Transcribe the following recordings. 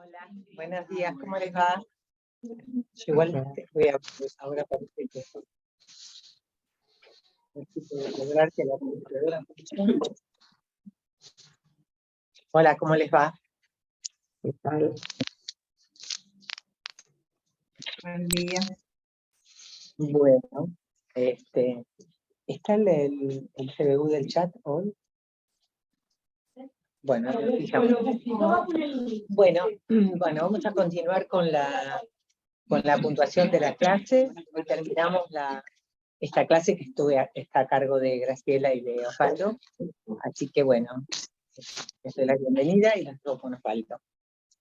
Hola, buenos días, ¿cómo les va? Yo igual voy a ahora parece que puedo lograr que la computadora funcione. Hola, ¿cómo les va? ¿Qué tal? Buen día. Bueno, ¿está el CBU del chat hoy? Bueno, bueno, vamos a continuar con la puntuación de la clase. Hoy terminamos esta clase que está a cargo de Graciela y de Osvaldo. Así que bueno, les doy la bienvenida y las dejo con Osvaldo.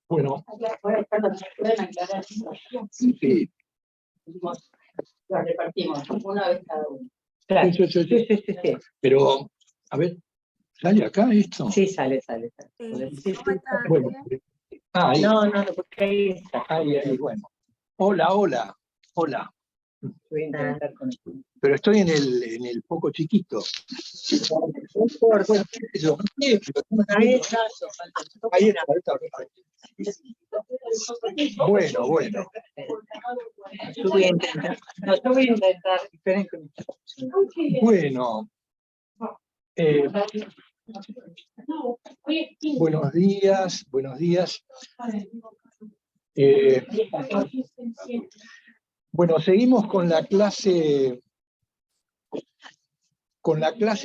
Bueno. Sí. Lo repartimos, una vez cada uno. Claro. Sí. Pero, a ver, ¿sale acá esto? Sí, sale. Sí. Bueno. Ahí. No, porque ahí está. Ahí, bueno. Hola. Voy a intentar con esto. Pero estoy en el foco chiquito. No importa. Ahí está. Ahí está. Bueno. Yo voy a intentar. Esperen que me... Bueno. Buenos días. Bueno, seguimos con la clase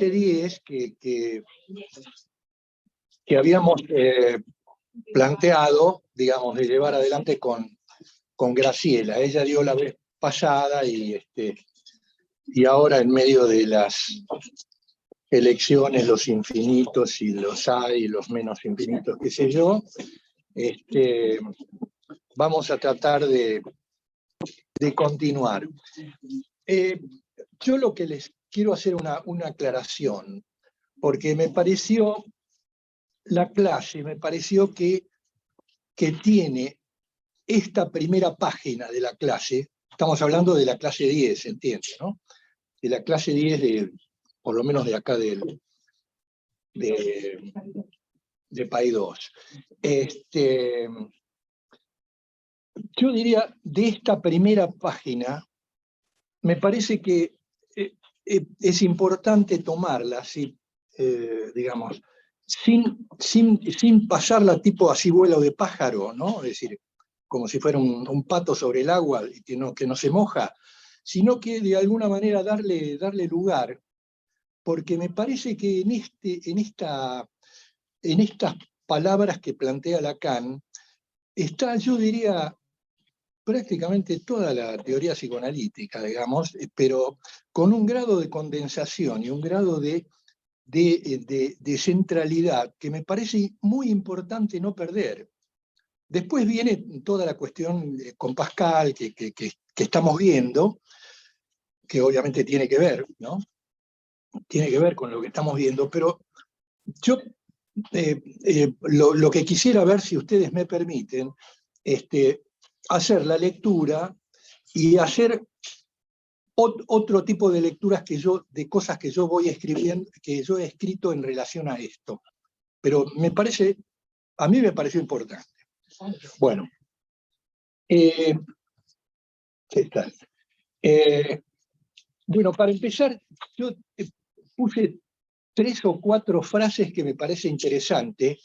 10 que habíamos planteado, digamos, de llevar adelante con Graciela. Ella dio la vez pasada y ahora en medio de las elecciones, los infinitos y los hay, y los menos infinitos, qué sé yo, vamos a tratar de continuar. Yo lo que les quiero hacer una aclaración, porque la clase me pareció que tiene esta primera página de la clase, estamos hablando de la clase 10, ¿entiende? ¿No? De la clase 10, por lo menos de acá de PAI 2. Yo diría, de esta primera página, me parece que es importante tomarla, digamos, sin pasarla tipo así vuelo de pájaro, ¿no? Es decir, como si fuera un pato sobre el agua y que no se moja, sino que de alguna manera darle lugar, porque me parece que en estas palabras que plantea Lacan está, yo diría, prácticamente toda la teoría psicoanalítica, digamos, pero con un grado de condensación y un grado de centralidad que me parece muy importante no perder. Después viene toda la cuestión con Pascal que estamos viendo, que obviamente tiene que ver, ¿no? Tiene que ver con lo que estamos viendo, pero yo lo que quisiera ver, si ustedes me permiten, hacer la lectura y hacer otro tipo de lecturas de cosas que yo voy escribiendo, que yo he escrito en relación a esto. Pero a mí me pareció importante. Bueno, ¿qué tal? Bueno, para empezar, yo puse 3 o 4 frases que me parece interesante,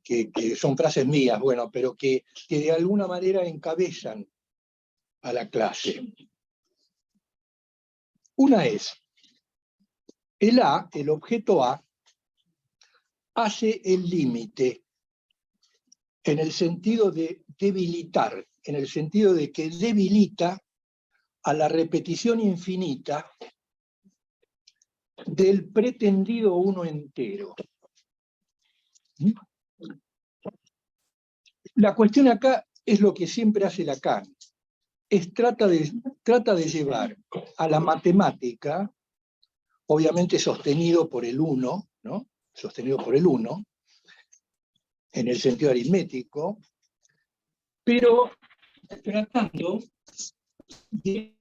que son frases mías, bueno, pero que de alguna manera encabezan a la clase. Una es, el objeto A, hace el límite en el sentido de debilitar, en el sentido de que debilita a la repetición infinita del pretendido uno entero. La cuestión acá es lo que siempre hace Lacan, trata de llevar a la matemática, obviamente sostenido por el uno, ¿no? Sostenido por el uno, en el sentido aritmético, pero tratando de...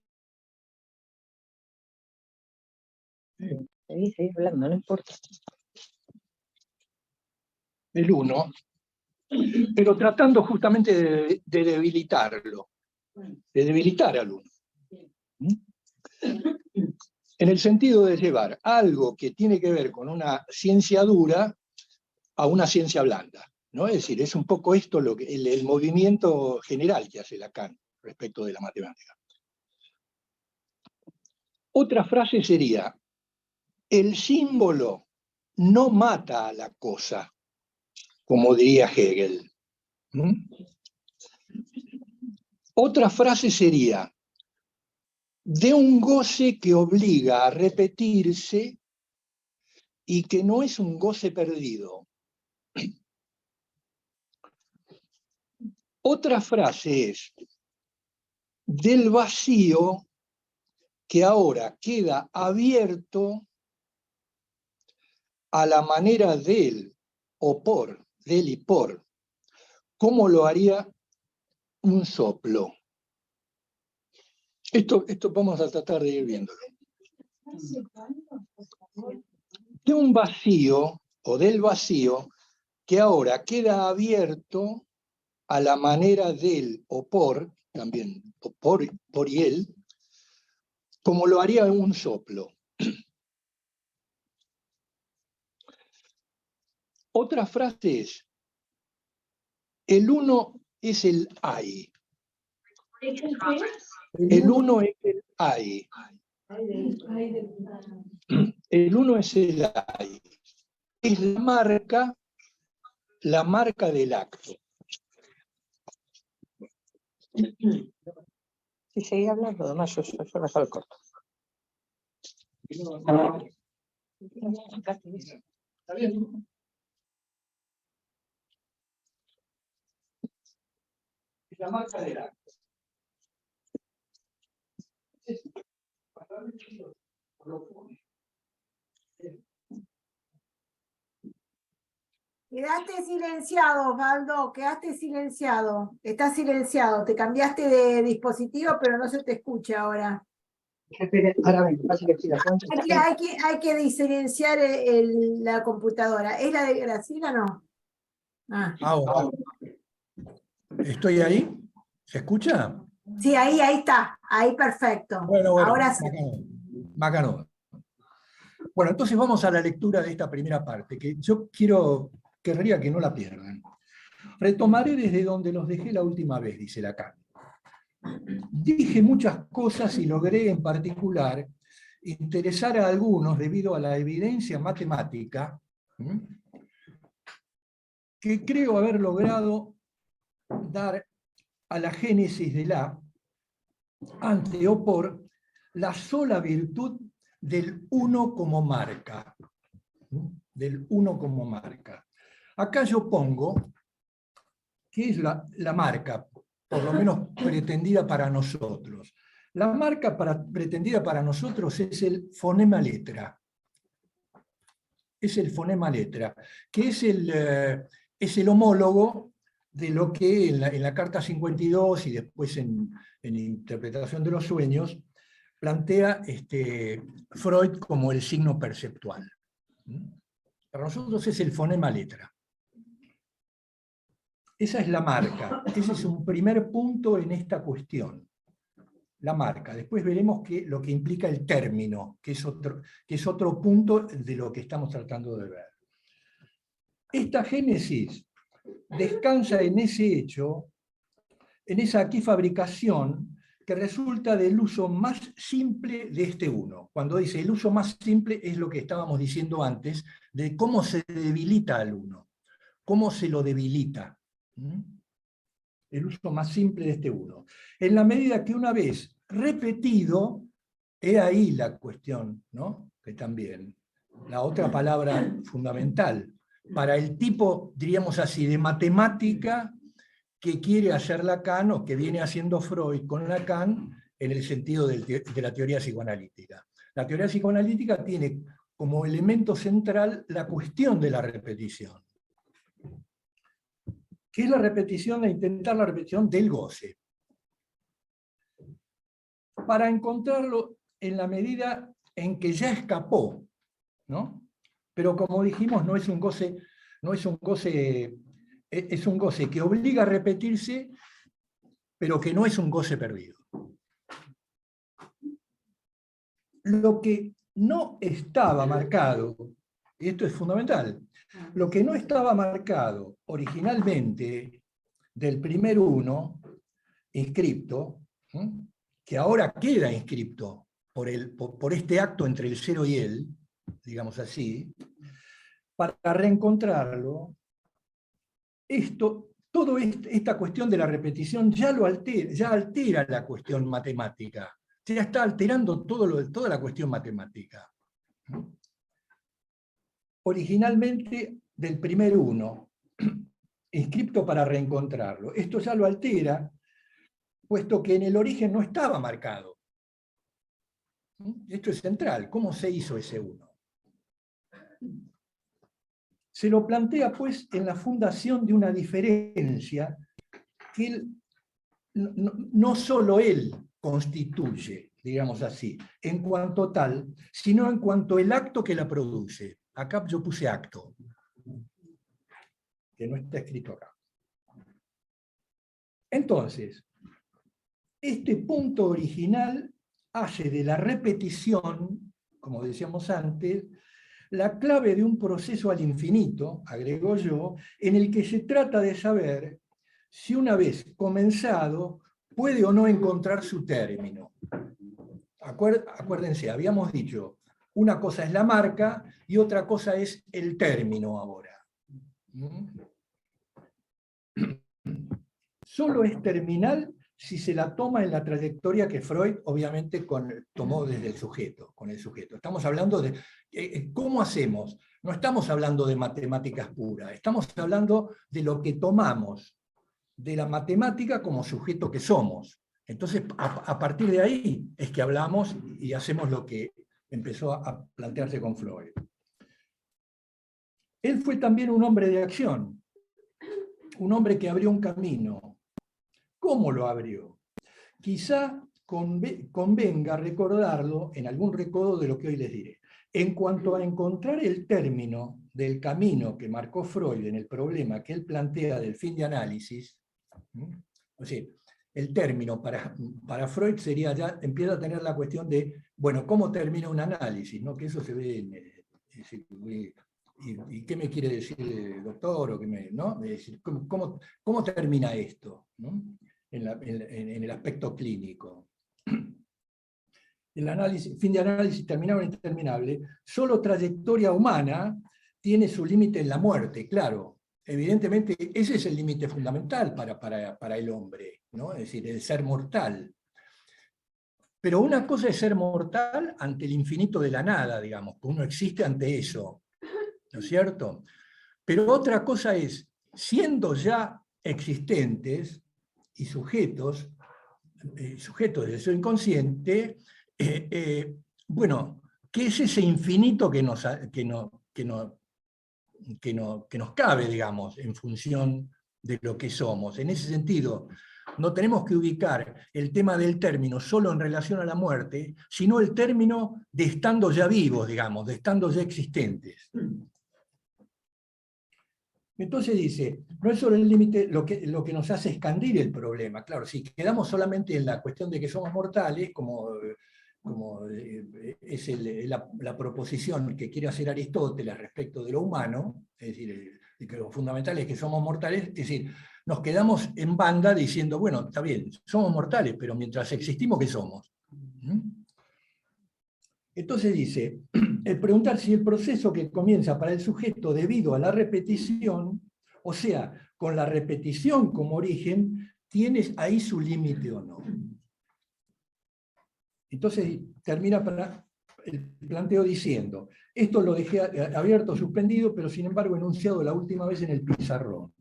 Seguí hablando, no importa. El 1, pero tratando justamente de debilitarlo, de debilitar al uno. En el sentido de llevar algo que tiene que ver con una ciencia dura a una ciencia blanda, ¿no? Es decir, es un poco esto lo que, el movimiento general que hace Lacan respecto de la matemática. Otra frase sería: el símbolo no mata a la cosa, como diría Hegel. Otra frase sería: de un goce que obliga a repetirse y que no es un goce perdido. Otra frase es: del vacío que ahora queda abierto a la manera del o por, del y por, como lo haría un soplo. Esto vamos a tratar de ir viéndolo. De un vacío o del vacío que ahora queda abierto a la manera del o por, también por y el, como lo haría un soplo. Otra frase es: el uno es el hay. El uno es el hay. El uno es el hay. Es la marca del acto. Si seguí hablando, además yo mejor el corto. ¿Está bien? Es la marca del acto. Quedaste silenciado, Osvaldo, quedaste silenciado. Estás silenciado, te cambiaste de dispositivo, pero no se te escucha ahora. Ahora ven, pasa que estoy la concha. Hay que disilenciar la computadora. ¿Es la de Graciela o no? Ah. Ahora, ¿estoy ahí? ¿Se escucha? Sí, ahí está. Ahí perfecto. Bueno, Ahora sí. Bacano. Bueno, entonces vamos a la lectura de esta primera parte, que yo querría que no la pierdan. Retomaré desde donde los dejé la última vez, dice Lacan. Dije muchas cosas y logré en particular interesar a algunos debido a la evidencia matemática que creo haber logrado dar a la génesis de la, ante o por, la sola virtud del uno como marca. Del uno como marca. Acá yo pongo que es la marca, por lo menos pretendida para nosotros. La marca pretendida para nosotros es el fonema letra. Es el fonema letra, que es el homólogo de lo que en la Carta 52 y después en Interpretación de los Sueños plantea Freud como el signo perceptual. Para nosotros es el fonema letra. Esa es la marca. Ese es un primer punto en esta cuestión. La marca. Después veremos lo que implica el término, que es otro punto de lo que estamos tratando de ver. Esta génesis descansa en ese hecho, en esa aquí fabricación, que resulta del uso más simple de este uno. Cuando dice el uso más simple es lo que estábamos diciendo antes, de cómo se debilita al uno, cómo se lo debilita. El uso más simple de este uno. En la medida que una vez repetido, he ahí la cuestión, ¿no? Que también, la otra palabra fundamental, para el tipo, diríamos así, de matemática que quiere hacer Lacan o que viene haciendo Freud con Lacan en el sentido de la teoría psicoanalítica. La teoría psicoanalítica tiene como elemento central la cuestión de la repetición, que es la repetición de intentar la repetición del goce, para encontrarlo en la medida en que ya escapó, ¿no? Pero como dijimos, no es un goce es un goce que obliga a repetirse, pero que no es un goce perdido. Lo que no estaba marcado, y esto es fundamental, lo que no estaba marcado originalmente del primer uno, inscripto, que ahora queda inscripto por este acto entre el cero y él, digamos así, para reencontrarlo, toda esta cuestión de la repetición ya altera la cuestión matemática, ya está alterando toda la cuestión matemática. Originalmente del primer uno, inscripto para reencontrarlo. Esto ya lo altera, puesto que en el origen no estaba marcado. Esto es central. ¿Cómo se hizo ese uno? Se lo plantea, pues, en la fundación de una diferencia que no solo él constituye, digamos así, en cuanto tal, sino en cuanto el acto que la produce. Acá yo puse acto, que no está escrito acá. Entonces, este punto original hace de la repetición, como decíamos antes, la clave de un proceso al infinito, agrego yo, en el que se trata de saber si una vez comenzado puede o no encontrar su término. Acuérdense, habíamos dicho, una cosa es la marca y otra cosa es el término ahora. Solo es terminal si se la toma en la trayectoria que Freud obviamente tomó desde el sujeto, con el sujeto. Estamos hablando de cómo hacemos. No estamos hablando de matemáticas puras, estamos hablando de lo que tomamos de la matemática como sujeto que somos. Entonces, a partir de ahí es que hablamos y hacemos lo que empezó a plantearse con Freud. Él fue también un hombre de acción, un hombre que abrió un camino. ¿Cómo lo abrió? Quizá convenga recordarlo en algún recodo de lo que hoy les diré. En cuanto a encontrar el término del camino que marcó Freud en el problema que él plantea del fin de análisis, o sea, el término para Freud sería ya, empieza a tener la cuestión de, bueno, ¿cómo termina un análisis? ¿No? Que eso se ve ¿y qué me quiere decir, doctor? O ¿no? Es decir, ¿cómo termina esto? ¿No? En el aspecto clínico. El análisis, fin de análisis terminado o interminable, solo trayectoria humana tiene su límite en la muerte, claro. Evidentemente, ese es el límite fundamental para el hombre, ¿no? Es decir, el ser mortal. Pero una cosa es ser mortal ante el infinito de la nada, digamos, que uno existe ante eso, ¿no es cierto? Pero otra cosa es, siendo ya existentes y sujetos del deseo inconsciente, bueno, ¿qué es ese infinito que nos cabe, digamos, en función de lo que somos? En ese sentido, no tenemos que ubicar el tema del término solo en relación a la muerte, sino el término de estando ya vivos, digamos, de estando ya existentes. Entonces dice, no es solo el límite lo que nos hace expandir el problema. Claro, si quedamos solamente en la cuestión de que somos mortales, como es la proposición que quiere hacer Aristóteles respecto de lo humano, es decir, que lo fundamental es que somos mortales, es decir, nos quedamos en banda diciendo, bueno, está bien, somos mortales, pero mientras existimos, ¿qué somos? Entonces dice, el preguntar si el proceso que comienza para el sujeto debido a la repetición, o sea, con la repetición como origen, tiene ahí su límite o no. Entonces termina el planteo diciendo, esto lo dejé abierto, suspendido, pero sin embargo enunciado la última vez en el pizarrón,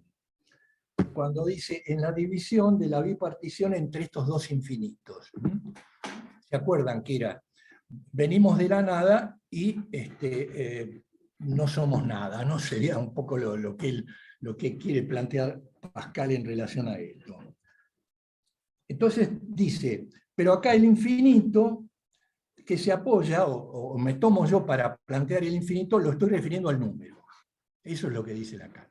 cuando dice en la división de la bipartición entre estos dos infinitos. ¿Se acuerdan que era? Venimos de la nada y no somos nada, ¿no? Sería un poco lo que quiere plantear Pascal en relación a esto. Entonces dice, pero acá el infinito que se apoya, o me tomo yo para plantear el infinito, lo estoy refiriendo al número. Eso es lo que dice Lacan.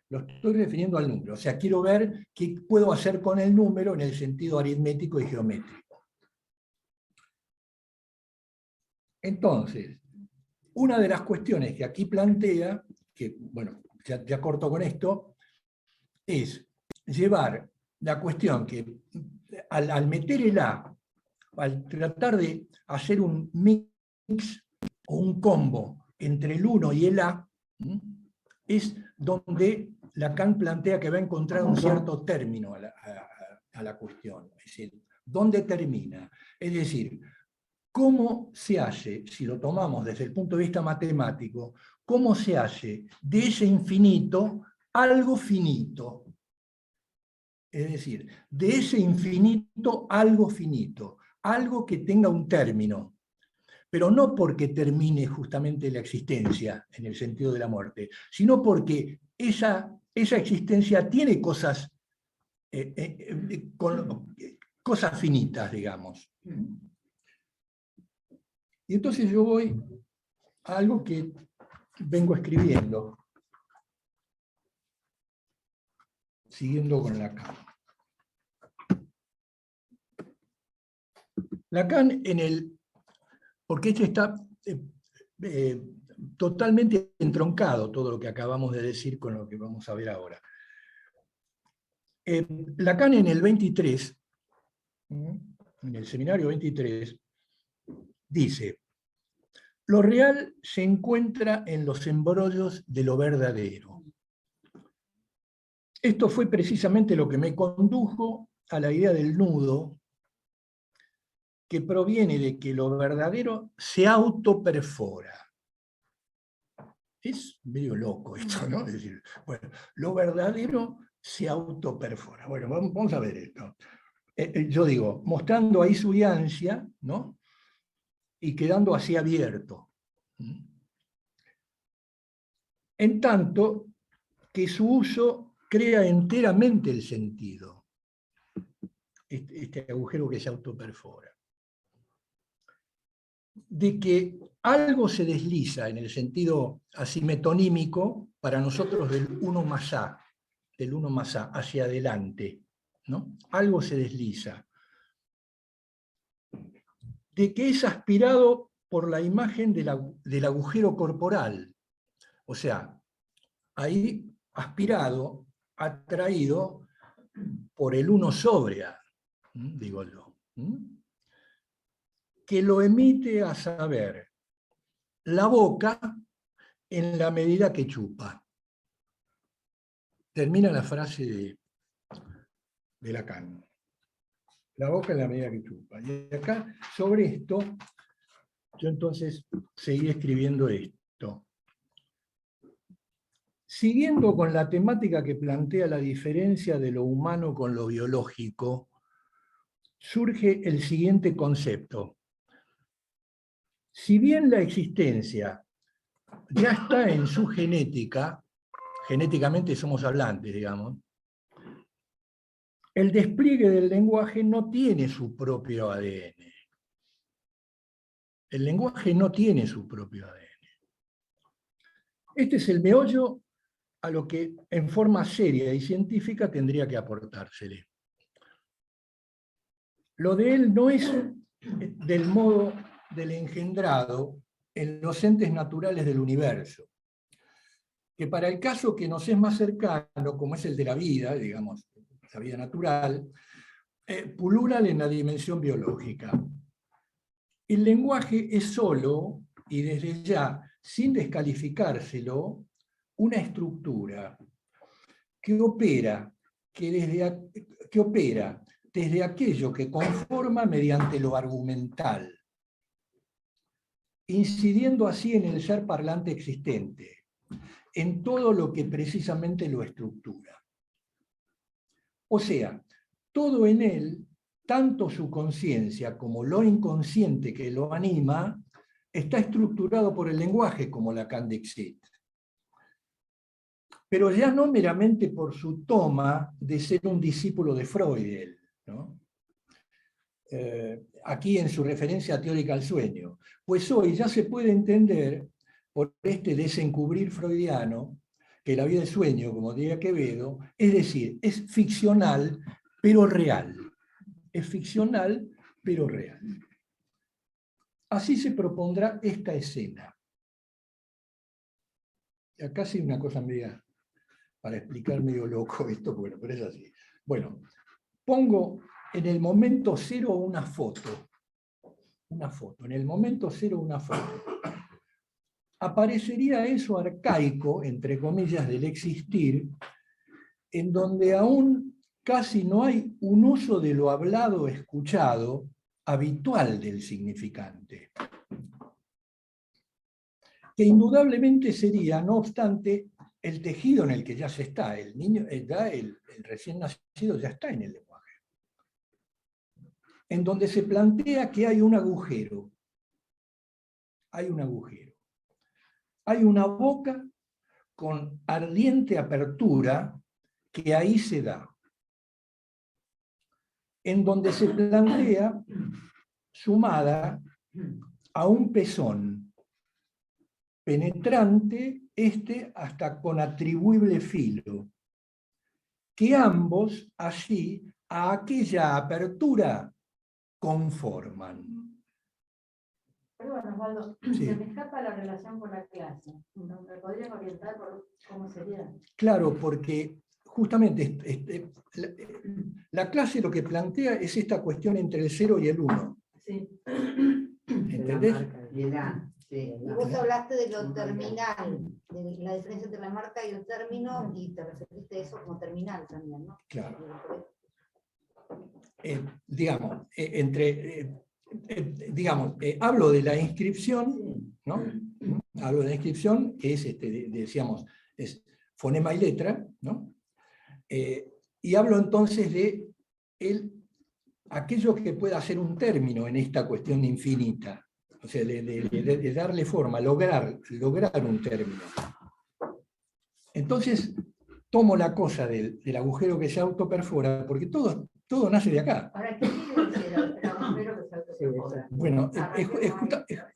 lo estoy refiriendo al número. O sea, quiero ver qué puedo hacer con el número en el sentido aritmético y geométrico. Entonces, una de las cuestiones que aquí plantea, que, bueno, ya corto con esto, es llevar la cuestión que al meter el A, al tratar de hacer un mix o un combo entre el 1 y el A, es donde Lacan plantea que va a encontrar un cierto término a la cuestión. Es decir, ¿dónde termina? Es decir, ¿cómo se hace, si lo tomamos desde el punto de vista matemático, cómo se hace de ese infinito algo finito? Es decir, de ese infinito algo finito, algo que tenga un término, pero no porque termine justamente la existencia en el sentido de la muerte, sino porque esa existencia tiene cosas, cosas finitas, digamos. Y entonces yo voy a algo que vengo escribiendo, siguiendo con Lacan. Lacan porque esto está totalmente entroncado, todo lo que acabamos de decir con lo que vamos a ver ahora. Lacan en el 23, en el seminario 23, dice: lo real se encuentra en los embrollos de lo verdadero. Esto fue precisamente lo que me condujo a la idea del nudo, que proviene de que lo verdadero se autoperfora. Es medio loco esto, ¿no? Es decir, bueno, lo verdadero se autoperfora. Bueno, vamos a ver esto. Yo digo, mostrando ahí su ansia, ¿no? Y quedando así abierto. En tanto que su uso crea enteramente el sentido. Este agujero que se autoperfora. De que algo se desliza en el sentido asimetonímico para nosotros del 1 más A, hacia adelante, ¿no? Algo se desliza. De que es aspirado por la imagen del agujero corporal. O sea, ahí aspirado, atraído por el 1 sobre A, digo yo. Que lo emite a saber la boca en la medida que chupa. Termina la frase de Lacan. La boca en la medida que chupa. Y acá, sobre esto, yo entonces seguí escribiendo esto. Siguiendo con la temática que plantea la diferencia de lo humano con lo biológico, surge el siguiente concepto. Si bien la existencia ya está en su genética, genéticamente somos hablantes, digamos, el despliegue del lenguaje no tiene su propio ADN. El lenguaje no tiene su propio ADN. Este es el meollo a lo que en forma seria y científica tendría que aportársele. Lo de él no es del modo del engendrado en los entes naturales del universo, que para el caso que nos es más cercano, como es el de la vida, digamos, la vida natural, pululan en la dimensión biológica. El lenguaje es solo, y desde ya, sin descalificárselo, una estructura que opera desde aquello que conforma mediante lo argumental, incidiendo así en el ser parlante existente, en todo lo que precisamente lo estructura. O sea, todo en él, tanto su conciencia como lo inconsciente que lo anima, está estructurado por el lenguaje, como Lacan dixit. Pero ya no meramente por su toma de ser un discípulo de Freud, ¿no? Aquí en su referencia teórica al sueño, pues hoy ya se puede entender, por este desencubrir freudiano, que la vida es sueño, como diría Quevedo, es decir, es ficcional, pero real. Es ficcional, pero real. Así se propondrá esta escena. Y acá sí una cosa media, para explicar medio loco esto, bueno, pero es así. Bueno, pongo en el momento cero una foto. Una foto. En el momento cero una foto. Aparecería eso arcaico, entre comillas, del existir, en donde aún casi no hay un uso de lo hablado, escuchado, habitual del significante. Que indudablemente sería, no obstante, el tejido en el que ya se está. El niño, el recién nacido ya está en el lenguaje. En donde se plantea que hay un agujero. Hay un agujero. Hay una boca con ardiente apertura que ahí se da. En donde se plantea, sumada a un pezón penetrante, hasta con atribuible filo, que ambos allí a aquella apertura conforman. Perdón, Osvaldo, Sí. se me escapa la relación con la clase. ¿Me podrías orientar por cómo sería? Claro, porque justamente la clase lo que plantea es esta cuestión entre el 0 y el 1. Sí. ¿Entendés? Sí. Y vos hablaste de lo terminal, de la diferencia entre la marca y el término, y te referiste a eso como terminal también, ¿no? Claro. Hablo de la inscripción, ¿no? Hablo de la inscripción, que es, decíamos, es fonema y letra, ¿no? Y hablo entonces de aquello que pueda ser un término en esta cuestión infinita. O sea, de darle forma, lograr un término. Entonces, tomo la cosa del agujero que se autoperfora, porque todo nace de acá. Ahora, ¿qué quiere decir el agujero que se autoperfora? Bueno, es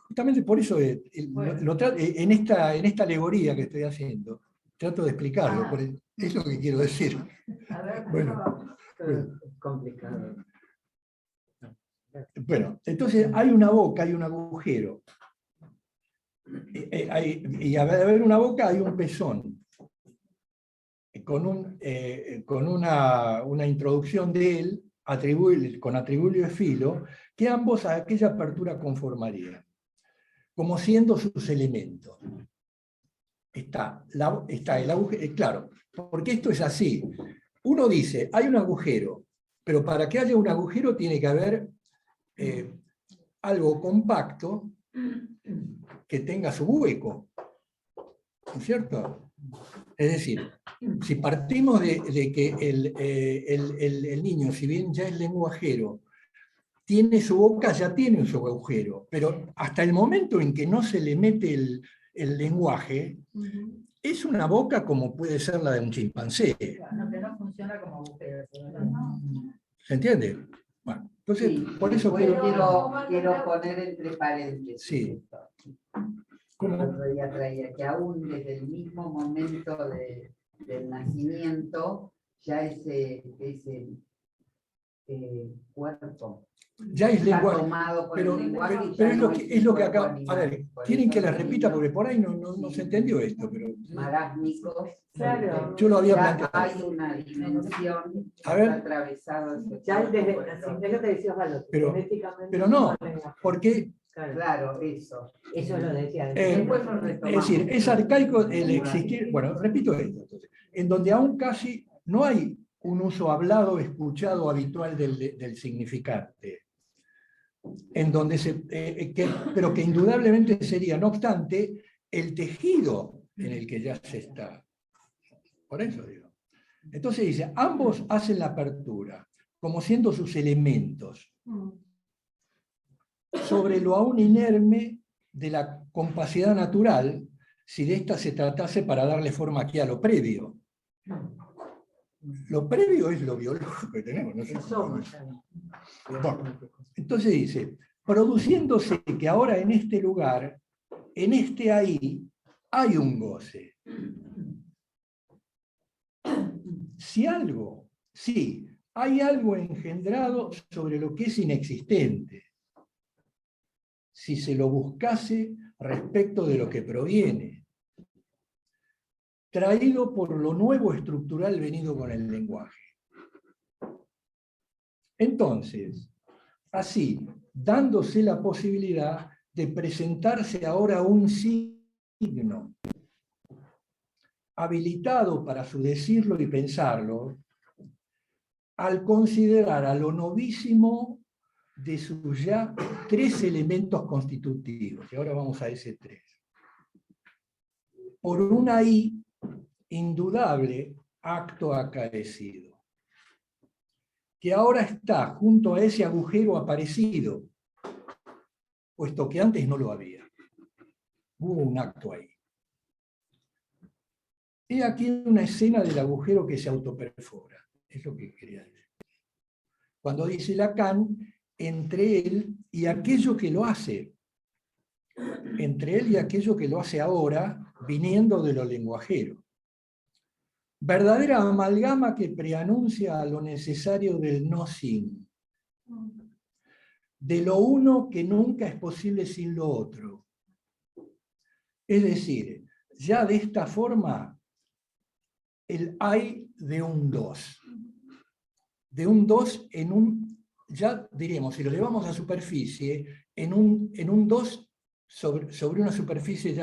justamente por eso, en esta alegoría que estoy haciendo, trato de explicarlo, es lo que quiero decir. A ver, Bueno, Es complicado. Bueno, entonces hay una boca, hay un agujero. Y al haber una boca hay un pezón. Con una introducción de él, con atribuible filo, que ambos a aquella apertura conformarían, como siendo sus elementos. Está el agujero, claro, porque esto es así. Uno dice, hay un agujero, pero para que haya un agujero tiene que haber algo compacto que tenga su hueco, ¿no es cierto? Es decir, si partimos de que el niño, si bien ya es lenguajero, tiene su boca, ya tiene su agujero, pero hasta el momento en que no se le mete el lenguaje, es una boca como puede ser la de un chimpancé. No, que no funciona como agujero. ¿Se entiende? Bueno, entonces, Sí, por eso quiero poner entre paréntesis. Sí. El otro día traía que aún desde el mismo momento del nacimiento, ya ese cuerpo ya es está lenguaje. tomado por Pero el lenguaje. Y pero ya no es lo que un acá. cuerpo A ver, animal. Por quieren eso que la los repita niños porque por ahí no se entendió esto. Pero marásmicos. Claro. yo lo había Ya planteado. hay una dimensión que A ver. está atravesado ese Ya desde, cuerpo. es lo que decía Osvaldo, Pero- genéticamente pero no, es lenguaje. porque, Claro, eso. Eso lo decía. Después lo es retomamos. decir, es arcaico el existir. Bueno, repito esto. Entonces, en donde aún casi no hay un uso hablado, escuchado, habitual del significante. En donde pero que indudablemente sería, no obstante, el tejido en el que ya se está. Por eso digo. Entonces dice, ambos hacen la apertura, como siendo sus elementos, sobre lo aún inerme de la compacidad natural, si de esta se tratase para darle forma aquí a lo previo. Lo previo es lo biológico que tenemos. No sé cómo decirlo. Bueno, entonces dice, produciéndose que ahora en este lugar, en este ahí, hay un goce. si algo, sí, hay algo engendrado sobre lo que es inexistente, si se lo buscase respecto de lo que proviene, traído por lo nuevo estructural venido con el lenguaje. Entonces, así, dándose la posibilidad de presentarse ahora un signo habilitado para su decirlo y pensarlo, al considerar a lo novísimo de sus ya 3 elementos constitutivos, y ahora vamos a ese 3. Por una I, indudable acto acaecido, que ahora está junto a ese agujero aparecido, puesto que antes no lo había. Hubo un acto ahí. He aquí una escena del agujero que se autoperfora. Es lo que quería decir. Cuando dice Lacan, entre él y aquello que lo hace. Entre él y aquello que lo hace ahora, viniendo de lo lenguajero. Verdadera amalgama que preanuncia a lo necesario del no sin. De lo uno que nunca es posible sin lo otro. Es decir, ya de esta forma, el hay de un 2. De un 2 en un, ya diremos, si lo llevamos a superficie, en un 2 sobre una superficie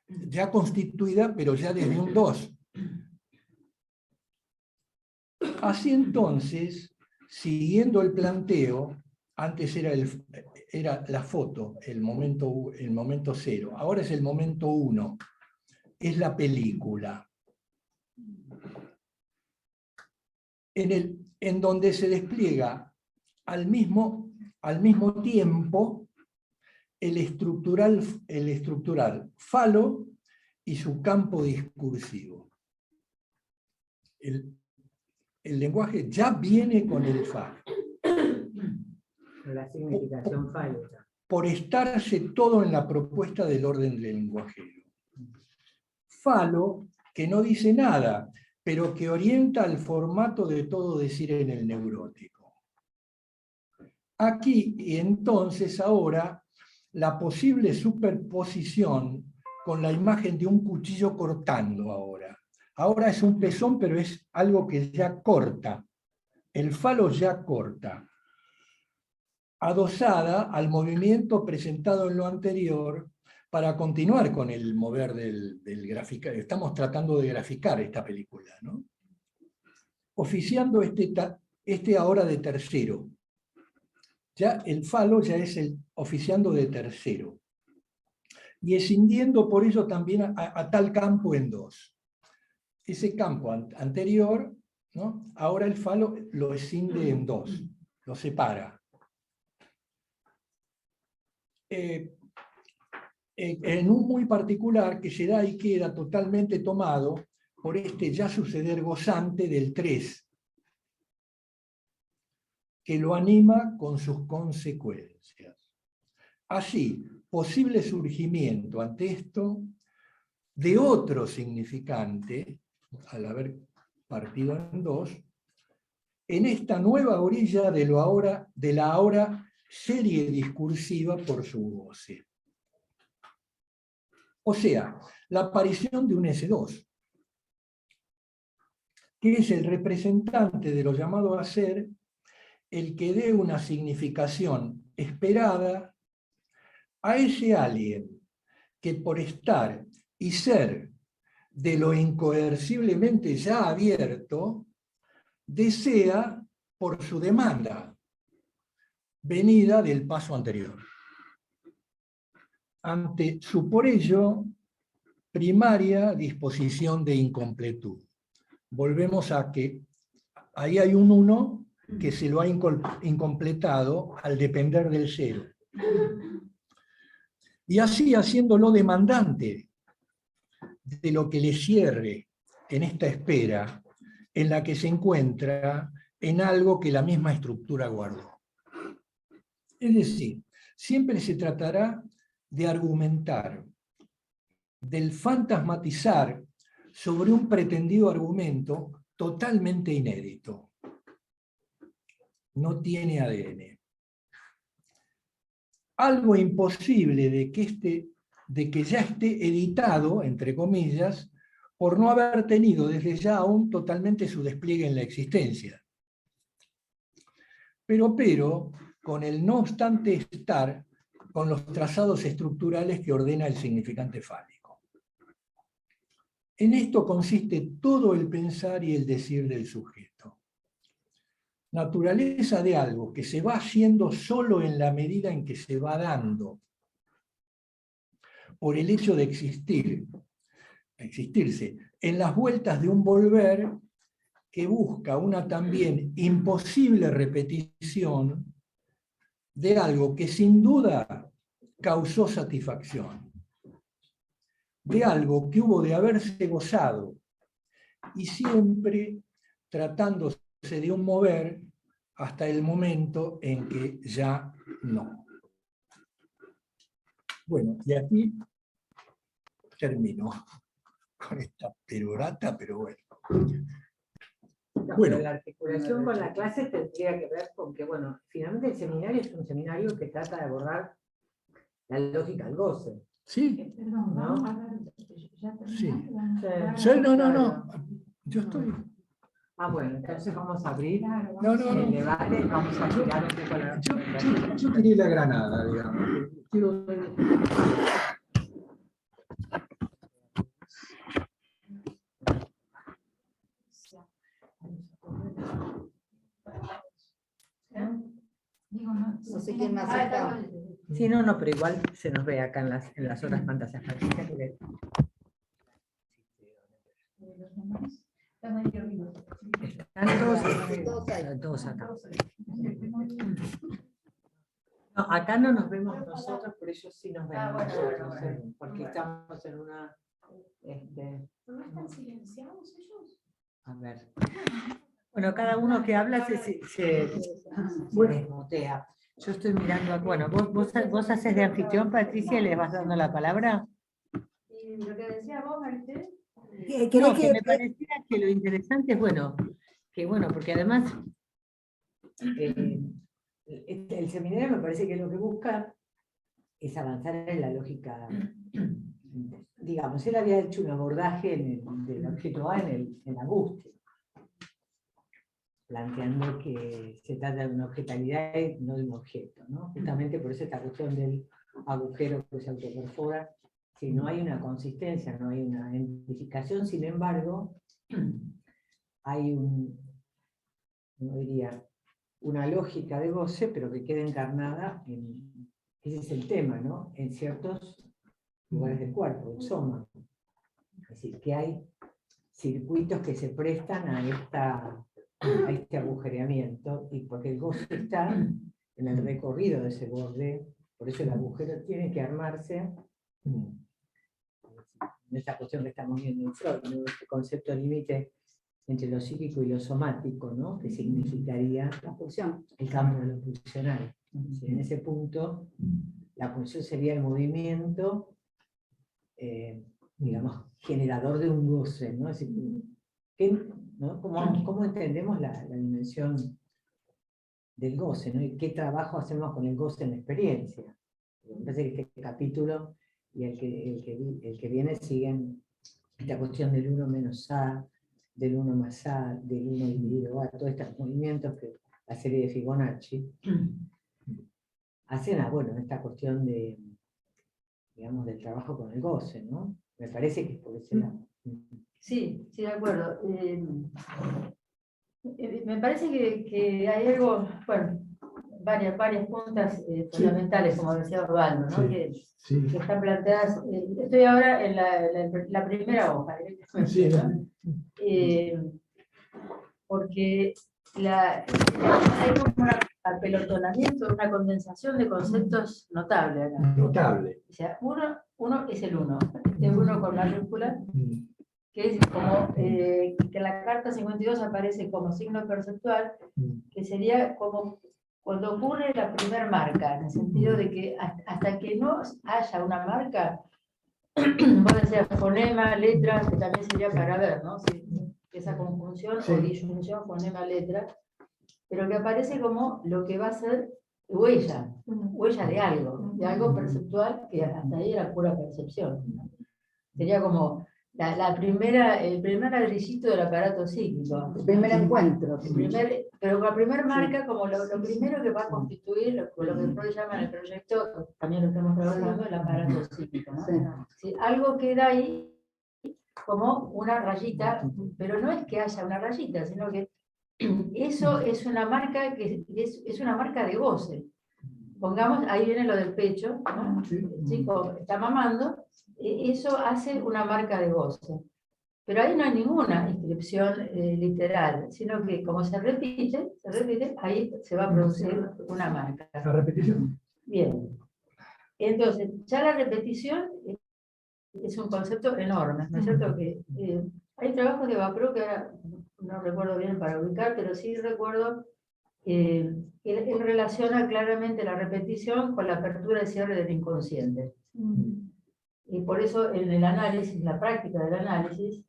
ya constituida, pero ya desde un 2. Así entonces, siguiendo el planteo, antes era la foto, el momento 0, ahora es el momento 1, es la película. En donde se despliega al mismo tiempo el estructural falo y su campo discursivo. El lenguaje ya viene con el falo. La significación fálica. Por estarse todo en la propuesta del orden del lenguajero. Falo que no dice nada, pero que orienta el formato de todo decir en el neurótico. Aquí, y entonces ahora, la posible superposición con la imagen de un cuchillo cortando ahora. Ahora es un pezón, pero es algo que ya corta. El falo ya corta. Adosada al movimiento presentado en lo anterior, para continuar con el mover del graficar. Estamos tratando de graficar esta película, ¿no? Oficiando este ahora de tercero. Ya el falo ya es el oficiando de tercero. Y escindiendo por ello también a tal campo en 2. Ese campo anterior, ¿no? Ahora el falo lo escinde en 2, lo separa. En un muy particular que se da y queda totalmente tomado por este ya suceder gozante del 3, que lo anima con sus consecuencias. Así, posible surgimiento ante esto de otro significante, al haber partido en 2, en esta nueva orilla de la ahora serie discursiva por su goce. O sea, la aparición de un S2, que es el representante de lo llamado a ser, el que dé una significación esperada a ese alguien que por estar y ser de lo incoerciblemente ya abierto, desea por su demanda, venida del paso anterior. Ante su por ello primaria disposición de incompletud. Volvemos a que ahí hay un 1 que se lo ha incompletado al depender del 0. Y así haciéndolo demandante de lo que le cierre en esta espera en la que se encuentra en algo que la misma estructura guardó. Es decir, siempre se tratará de argumentar, del fantasmatizar sobre un pretendido argumento totalmente inédito. No tiene ADN. Algo imposible de que ya esté editado, entre comillas, por no haber tenido desde ya aún totalmente su despliegue en la existencia. Pero, con el no obstante estar con los trazados estructurales que ordena el significante fálico. En esto consiste todo el pensar y el decir del sujeto. Naturaleza de algo que se va haciendo solo en la medida en que se va dando, por el hecho de existirse, en las vueltas de un volver que busca una también imposible repetición de algo que sin duda causó satisfacción, de algo que hubo de haberse gozado, y siempre tratándose de un mover hasta el momento en que ya no. Bueno, y aquí termino con esta perorata, pero bueno. No, Bueno. pero la articulación con la clase tendría que ver con que, bueno, finalmente el seminario es un seminario que trata de abordar la lógica del goce. Sí, Perdón, ¿no? vamos a hablar, ya Sí. terminamos. sí, no. Yo estoy. Ah, bueno, entonces vamos a abrir No. el debate, vamos a girar un poco la... Yo tiré la granada, digamos. Quiero ver. Digo, no, No sé quién más Ah, está. Sí, no, pero igual se nos ve acá en las otras pantallas. Patricia, que los demás están ahí arriba. están todos acá. No, acá no nos vemos nosotros, pero ellos sí nos ven Ah, bueno, nosotros, bueno. porque estamos en una... ¿No están silenciados ellos? A ver. Bueno, cada uno que habla se desmutea. Yo estoy mirando, bueno, vos haces de anfitrión, Patricia, y le vas dando la palabra. Y lo que decía vos, Marité, No, que me parecía que lo interesante es, bueno, porque además el seminario me parece que lo que busca es avanzar en la lógica, digamos, él había hecho un abordaje del objeto A en la angustia, planteando que se trata de una objetalidad y no de un objeto, ¿no? Justamente por eso esta cuestión del agujero que se autoperfora, si no hay una consistencia, no hay una identificación, sin embargo, hay no diría, una lógica de goce, pero que queda encarnada en, ese es el tema, ¿no? En ciertos lugares del cuerpo, el soma. Es decir, que hay circuitos que se prestan a este agujereamiento, y porque el goce está en el recorrido de ese borde, por eso el agujero tiene que armarse en esta cuestión que estamos viendo en Freud, ¿no? Este concepto límite entre lo psíquico y lo somático, ¿no? Que significaría La pulsión. el campo de lo pulsional. En ese punto, la pulsión sería el movimiento, digamos, generador de un goce, ¿no? Es decir, ¿no? ¿Cómo entendemos la dimensión del goce, ¿no? Y qué trabajo hacemos con el goce en la experiencia? Me parece que este capítulo y el que viene siguen esta cuestión del 1 menos A, del 1 más A, del 1 dividido A, todos estos movimientos que la serie de Fibonacci hacen esta cuestión de, digamos, del trabajo con el goce, ¿no? Me parece que es por ese lado. sí, de acuerdo. Me parece que hay algo, bueno, varias puntas fundamentales, como decía Osvaldo, ¿no? Que están planteadas. Estoy ahora en la primera hoja, directamente, ¿no? Porque hay como un apelotonamiento, una condensación de conceptos notable acá. Notable. O sea, uno es el uno, este uno con mayúsculas, que es como que en la carta 52 aparece como signo perceptual, que sería como cuando ocurre la primera marca, en el sentido de que hasta que no haya una marca, vos decías fonema, letra, que también sería para ver, ¿no? Si esa conjunción Sí. o disyunción fonema-letra, pero que aparece como lo que va a ser huella de algo perceptual, que hasta ahí era pura percepción. Sería como el primer ladrillito del aparato psíquico. El primer encuentro. Pero la primera marca, como lo primero que va a constituir lo que Freud llama en el proyecto, también lo estamos trabajando, el aparato psíquico, ¿no? Sí. Sí, algo queda ahí como una rayita, pero no es que haya una rayita, sino que eso es una marca es una marca de goce. Pongamos, ahí viene lo del pecho, ¿no? El chico está mamando, eso hace una marca de goce. Pero ahí no hay ninguna inscripción literal, sino que como se repite, ahí se va a producir una marca. La repetición. Bien. Entonces, ya la repetición es un concepto enorme, ¿no es cierto? Que, hay trabajos de Bacreux que ahora no recuerdo bien para ubicar, pero sí recuerdo él relaciona claramente la repetición con la apertura y cierre del inconsciente. Y por eso en el análisis, la práctica del análisis,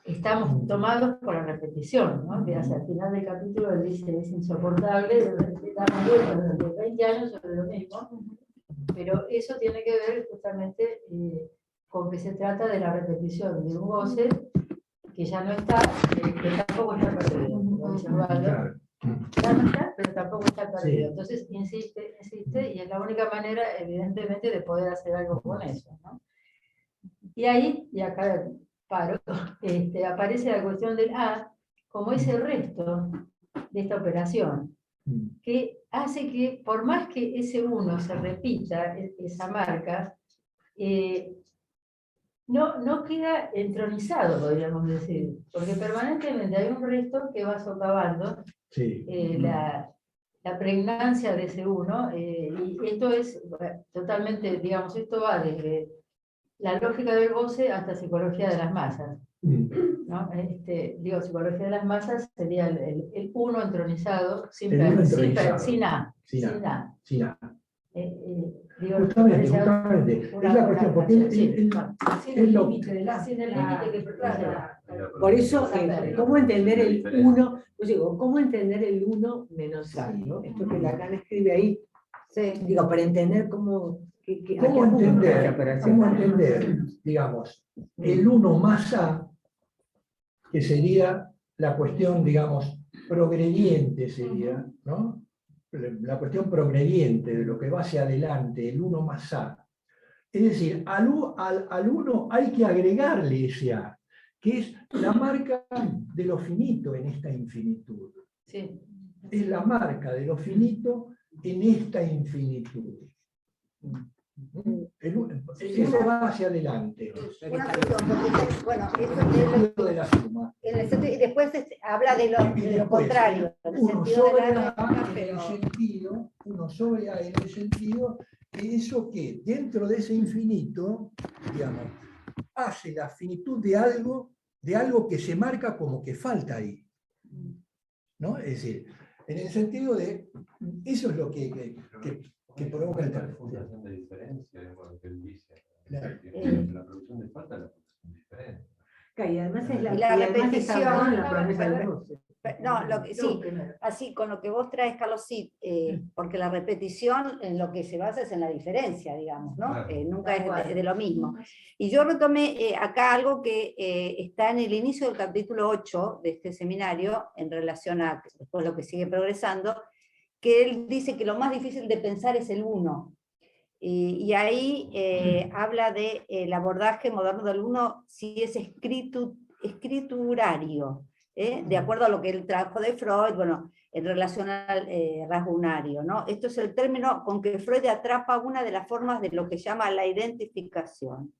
estamos tomados por la repetición, ¿no? Que hacia el final del capítulo él dice, es insoportable, damos vueltas durante 20 años sobre lo mismo, pero eso tiene que ver justamente con que se trata de la repetición de un goce que ya no está, que tampoco está perdido, como dice Ubaldo. Ya no está, pero tampoco está perdido. Sí. Entonces insiste, y es la única manera, evidentemente, de poder hacer algo con eso, ¿no? Y ahí, y acá paro, aparece la cuestión del A como ese resto de esta operación, que hace que, por más que ese uno se repita, esa marca, no queda entronizado, podríamos decir, porque permanentemente hay un resto que va socavando la pregnancia de ese uno, y esto es totalmente, digamos, esto va desde la lógica del goce hasta psicología de las masas, ¿no? Digo, psicología de las masas sería el uno entronizado, sin A. Digo, Justamente. Es la cuestión, porque sin el límite que Por eso, ¿cómo entender el uno? Pues digo, ¿cómo entender el uno menos algo? Esto que Lacan escribe ahí. Sí. Digo, para entender cómo... ¿Cómo entender, digamos, el uno más A, que sería la cuestión, digamos, progrediente sería, ¿no? La cuestión progrediente de lo que va hacia adelante, el uno más A. Es decir, al uno hay que agregarle ese A, que es la marca de lo finito en esta infinitud. Sí. Es la marca de lo finito en esta infinitud. Eso va hacia adelante. Una cuestión, porque, bueno, eso De la suma. y después habla de lo contrario, en el Uno sentido de sobre la A lógica, en pero... el sentido, uno sobre A en el sentido que eso que dentro de ese infinito, digamos, hace la finitud de algo que se marca como que falta ahí. ¿No? Es decir, en el sentido de, eso es lo que provoca el la de diferencia, es lo que él dice. Claro. La producción de falta, la producción de diferencia. Y además es Y la repetición, la promesa del goce. No, sí, así con lo que vos traes, Carlos, sí, porque la repetición en lo que se basa es en la diferencia, digamos, ¿no? Claro. Nunca es de lo mismo. Y yo retomé acá algo que está en el inicio del capítulo 8 de este seminario, en relación a después lo que sigue progresando, que él dice que lo más difícil de pensar es el uno. Y ahí habla del abordaje moderno del uno, si es escriturario. De acuerdo a lo que él trajo de Freud, bueno, en relación al rasgo unario, ¿no? Esto es el término con que Freud atrapa una de las formas de lo que llama la identificación.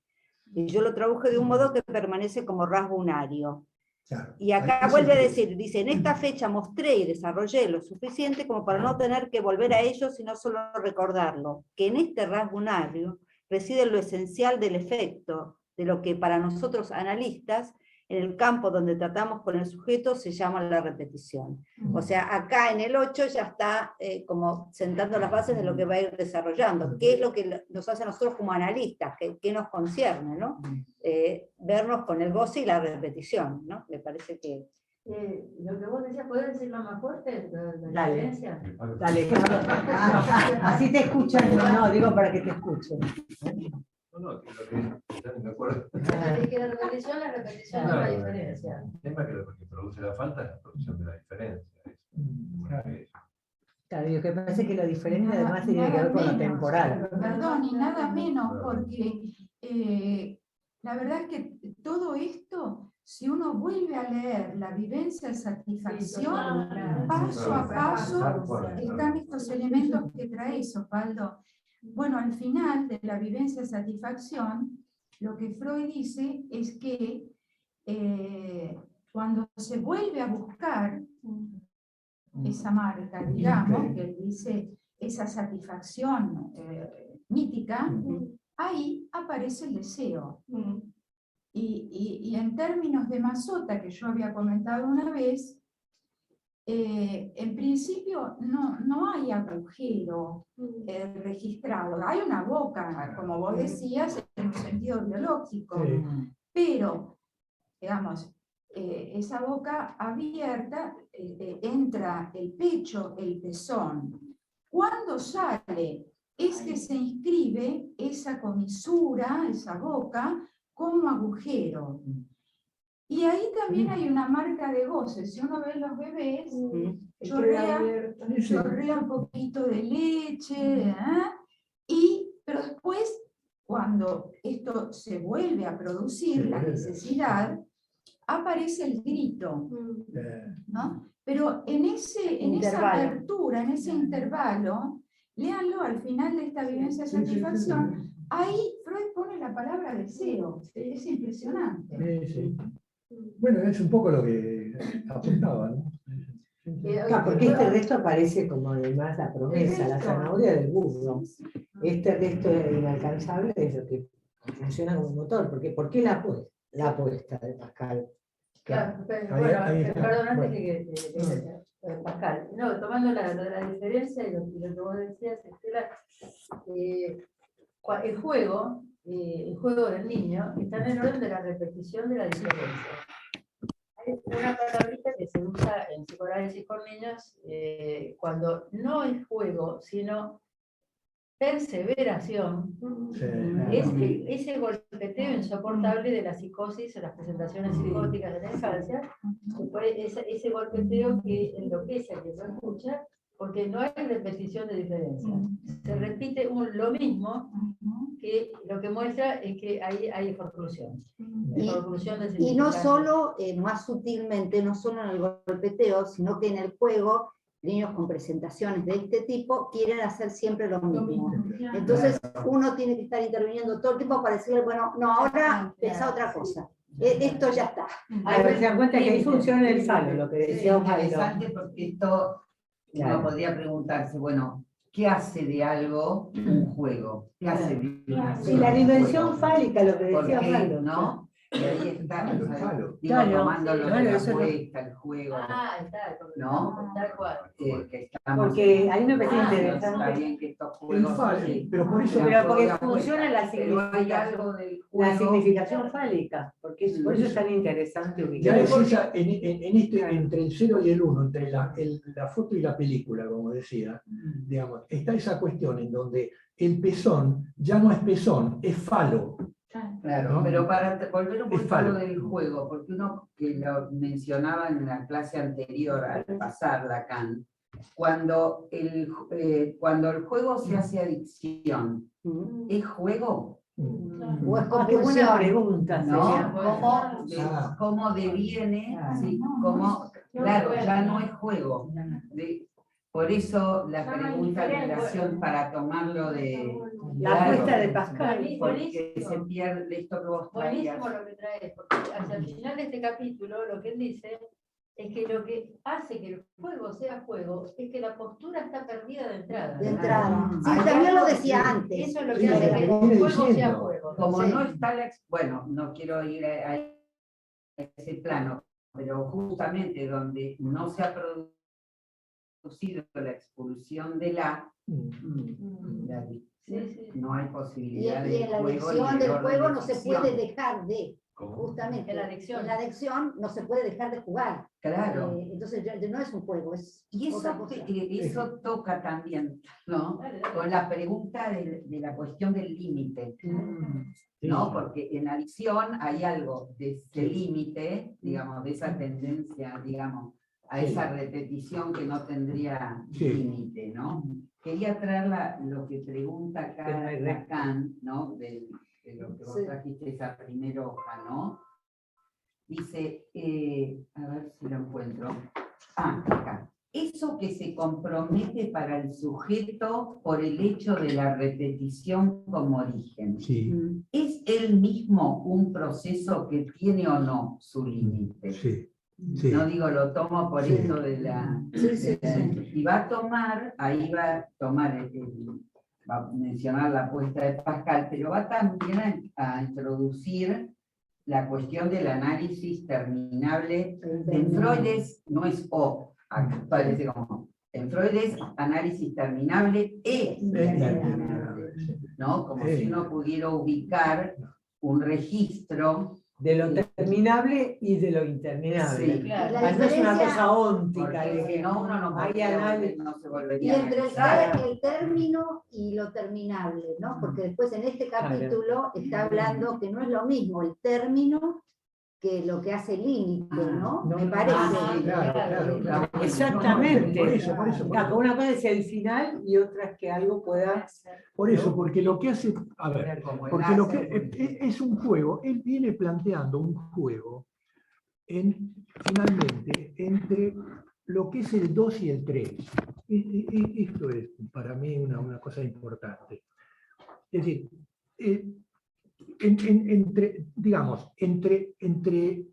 Y yo lo traduje de un modo que permanece como rasgo unario. Claro. Y acá vuelve a decir, dice, en esta fecha mostré y desarrollé lo suficiente como para no tener que volver a ello, sino solo recordarlo, que en este rasgo unario reside lo esencial del efecto, de lo que para nosotros analistas, en el campo donde tratamos con el sujeto, se llama la repetición. O sea, acá en el 8 ya está como sentando las bases de lo que va a ir desarrollando, qué es lo que nos hace a nosotros como analistas, qué nos concierne, ¿no? Vernos con el goce y la repetición, ¿no? Me parece que... Lo que vos decías, ¿podés decirlo más fuerte? La Dale. diferencia. Dale, así te escuchan, no, digo para que te escuchen. No, que lo que ya ni me acuerdo. Es que la repetición es la diferencia. El tema es que lo que produce la falta es la producción de la diferencia. Claro, lo que pasa es que la diferencia además tiene que ver con lo temporal. Perdón, y nada menos, porque la verdad es que todo esto, si uno vuelve a leer la vivencia de satisfacción, paso a paso están estos elementos que traes, Osvaldo. Bueno, al final de la vivencia de satisfacción, lo que Freud dice es que cuando se vuelve a buscar esa marca, digamos, que dice esa satisfacción mítica, ahí aparece el deseo. Y en términos de Mazzotta, que yo había comentado una vez, en principio no hay agujero registrado, hay una boca, como vos decías, en un sentido biológico, pero, digamos, esa boca abierta, entra el pecho, el pezón. Cuando sale, es que se inscribe esa comisura, esa boca, como agujero. Y ahí también hay una marca de goce. Si uno ve los bebés, chorrea un poquito de leche, pero después, cuando esto se vuelve a producir, la necesidad, aparece el grito, ¿no? Pero en esa apertura, en ese intervalo, léanlo al final de esta vivencia de satisfacción, ahí Freud pone la palabra deseo. Es impresionante. Bueno, es un poco lo que apuntaba, ¿no? Claro, porque este resto aparece como además la promesa, la zanahoria del burro. Este resto inalcanzable es lo que funciona como motor. Porque, ¿por qué la apuesta de Pascal? Claro, perdón, antes que Pascal. No, tomando la diferencia y lo que vos decías, Estela, el juego del niño está en el orden de la repetición de la diferencia. Hay una palabrita que se usa en psicoanálisis con niños cuando no es juego, sino perseveración, es ese golpeteo insoportable de la psicosis o las presentaciones psicóticas de la infancia, ese golpeteo que enloquece a quien lo escucha, porque no hay repetición de diferencia. Se repite lo mismo, que lo que muestra es que hay forclusión. Y no solo, más sutilmente, no solo en el golpeteo, sino que en el juego, niños con presentaciones de este tipo quieren hacer siempre lo mismo. Entonces uno tiene que estar interviniendo todo el tiempo para decirle, bueno, no, ahora pensá otra cosa. Esto ya está. A ver, se dan cuenta que ahí funciona el falo, lo que decía Es Osvaldo. interesante porque esto uno podría preguntarse, bueno, ¿qué hace de algo un juego? ¿Qué hace de una Sí, la dimensión fálica, lo que decía ¿Por qué, Osvaldo. no? Y ahí está, Claro. digo, Claro, tomando lo claro, de la eso es lo- apuesta, el juego, Está, ¿no? tal cual. Que estamos... Porque ahí me parece Está interesante. bien que estos El juegos... falo, sí, pero por eso... Pero porque de apuesta, funciona la pero hay significación. algo del La juego... significación fálica, porque por eso es tan interesante Ya ubicar. es esa, entre el 0 y el 1, entre la foto y la película, como decía, digamos, está esa cuestión en donde el pezón ya no es pezón, es falo. Claro, ¿no? pero para volver un poquito a falo. lo del juego, porque uno que lo mencionaba en la clase anterior al pasar Lacan, cuando el juego se hace adicción, ¿es juego? O es Ah, qué buena compulsión. pregunta. ¿No? Sería. ¿Cómo deviene? Sí, ¿cómo? Claro, ya no es juego. Por eso la pregunta en relación para tomarlo de... La apuesta de Pascal. Porque se pierde esto que vos traías. Buenísimo lo que traes, porque hacia el final de este capítulo lo que él dice es que lo que hace que el juego sea juego es que la postura está perdida de entrada. De entrada. Sí, Hay también lo algo- decía antes. Eso es lo Sí, que hace lo que que el viene juego sea diciendo. juego. Como Sí. no está bueno, no quiero ir a ese plano, pero justamente donde no se ha producido la expulsión de Sí, sí. no hay Y posibilidad en de la juego. elección del juego no se puede dejar de. ¿Cómo? Justamente, En la adicción. en la adicción no se puede dejar de jugar. Claro. Entonces no es un juego, es Y otra eso, cosa. eso toca también, ¿no? Con la pregunta de la cuestión del límite, ¿no? Porque en adicción hay algo de ese límite, digamos, de esa tendencia, digamos, a esa repetición que no tendría límite, ¿no? Quería traer lo que pregunta acá Lacan, ¿no? De lo que vos trajiste, esa primera hoja, ¿no? Dice, a ver si lo encuentro. Acá. Eso que se compromete para el sujeto por el hecho de la repetición como origen. Sí, ¿Es él mismo un proceso que tiene o no su límite? sí, sí. No digo, lo tomo por Sí. esto de la... Y va a tomar, ahí va a tomar, va a mencionar la apuesta de Pascal, pero va también a introducir la cuestión del análisis terminable. En Freud no es O, acá parece como, en Freud es análisis terminable e terminable, ¿no? Como si uno pudiera ubicar un registro De lo terminable y de lo interminable. Sí, claro. No es una cosa óntica, porque de si que no uno no, hay podría análisis. no se Y volvería a entre analizar. el término y lo terminable, ¿no? Porque después en este capítulo está hablando que no es lo mismo el término que lo que hace el límite, ¿no? No, Me no, parece. sí, claro. Exactamente. Por eso. Claro, una cosa es el final y otra es que algo pueda... Por eso, porque lo que hace, a ver, Tener como porque lo que enlace, es un juego, él viene planteando un juego finalmente entre lo que es el 2 y el 3. Esto es para mí una cosa importante. Es decir, digamos, entre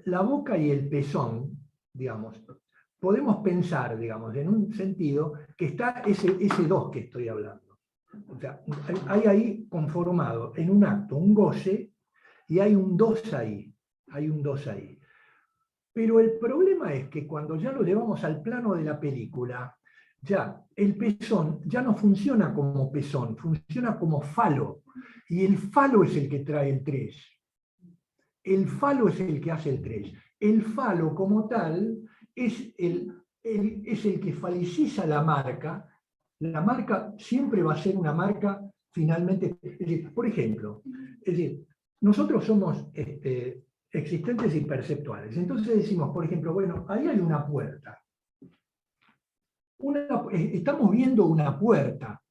la boca y el pezón, digamos, podemos pensar, digamos, en un sentido que está ese 2 que estoy hablando. O sea, hay ahí conformado en un acto un goce y hay un 2 ahí. Hay un 2 ahí. Pero el problema es que cuando ya lo llevamos al plano de la película, ya el pezón ya no funciona como pezón, funciona como falo. Y el falo es el que trae el 3. El falo es el que hace el 3. El falo como tal es el que faliciza la marca. La marca siempre va a ser una marca finalmente. Es decir, por ejemplo, nosotros somos existentes y perceptuales. Entonces decimos, por ejemplo, bueno, ahí hay una puerta. Estamos viendo una puerta.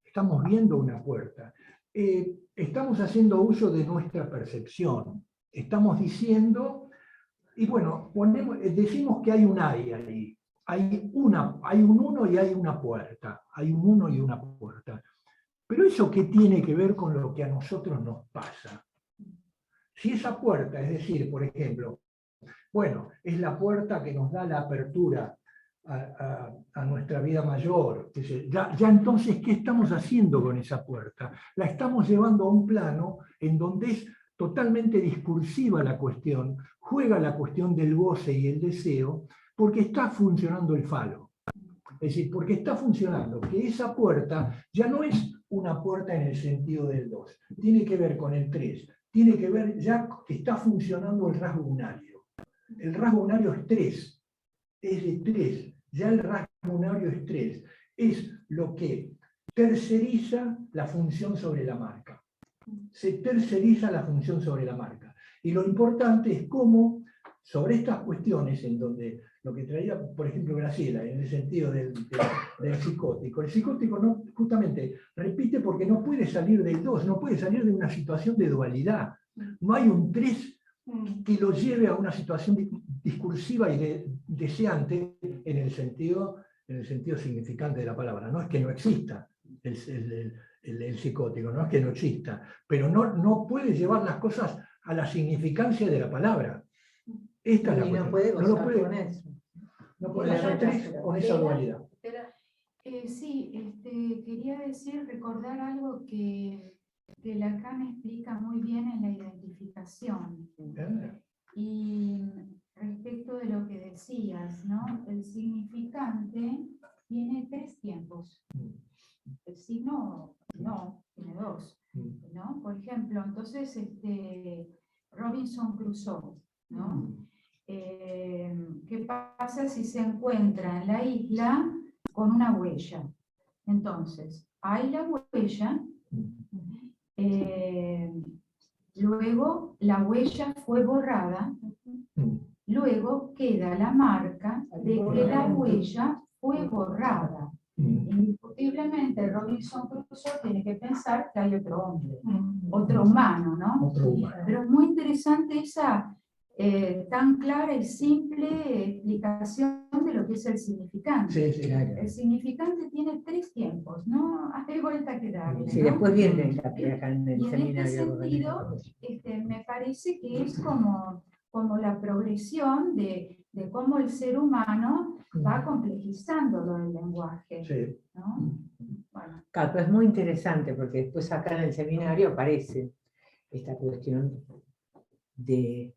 Estamos viendo una puerta. Estamos haciendo uso de nuestra percepción. Estamos diciendo, y bueno, decimos que hay un ahí. Hay un uno y hay una puerta. Hay un uno y una puerta. Pero ¿eso qué tiene que ver con lo que a nosotros nos pasa? Si esa puerta, es decir, por ejemplo, bueno, es la puerta que nos da la apertura a nuestra vida mayor. Ya entonces, ¿qué estamos haciendo con esa puerta? La estamos llevando a un plano en donde es totalmente discursiva la cuestión, juega la cuestión del goce y el deseo, porque está funcionando el falo. Es decir, porque está funcionando, que esa puerta ya no es una puerta en el sentido del 2, tiene que ver con el 3, tiene que ver ya que está funcionando el rasgo unario. El rasgo unario es 3, es de 3, ya el rasgo unario es 3, es lo que terceriza la función sobre la marca. Se terceriza la función sobre la marca. Y lo importante es cómo, sobre estas cuestiones, en donde lo que traía, por ejemplo, Graciela, en el sentido del psicótico, el psicótico no, justamente repite porque no puede salir del 2, no puede salir de una situación de dualidad. No hay un 3 que lo lleve a una situación discursiva y deseante en el sentido significante de la palabra. No es que no exista el psicótico, no es que no exista, pero no puede llevar las cosas a la significancia de la palabra. Esta es la cuestión. No puede No lo gozar puede, con eso. no puede hacer 3 con esa dualidad. Sí, quería recordar algo que Lacan explica muy bien en la identificación. Y respecto de lo que decías, ¿no? El significante tiene 3 tiempos. El signo no, tiene 2, ¿no? Por ejemplo, entonces Robinson Crusoe, ¿no? ¿Qué pasa si se encuentra en la isla con una huella? Entonces, hay la huella, luego la huella fue borrada, luego queda la marca de que la huella fue borrada. Indiscutiblemente Robinson Crusoe tiene que pensar que hay otro hombre, otro humano, ¿no? Otro humano. Pero es muy interesante esa tan clara y simple explicación de lo que es el significante. Sí, sí. El significante tiene 3 tiempos, ¿no? Hay vuelta que darle, Sí, ¿no? después viene acá en el Y en este seminario. sentido, me parece que es como la progresión de cómo el ser humano va complejizando lo del lenguaje, Sí. ¿no? Bueno, Claro, pero es muy interesante porque después acá en el seminario aparece esta cuestión de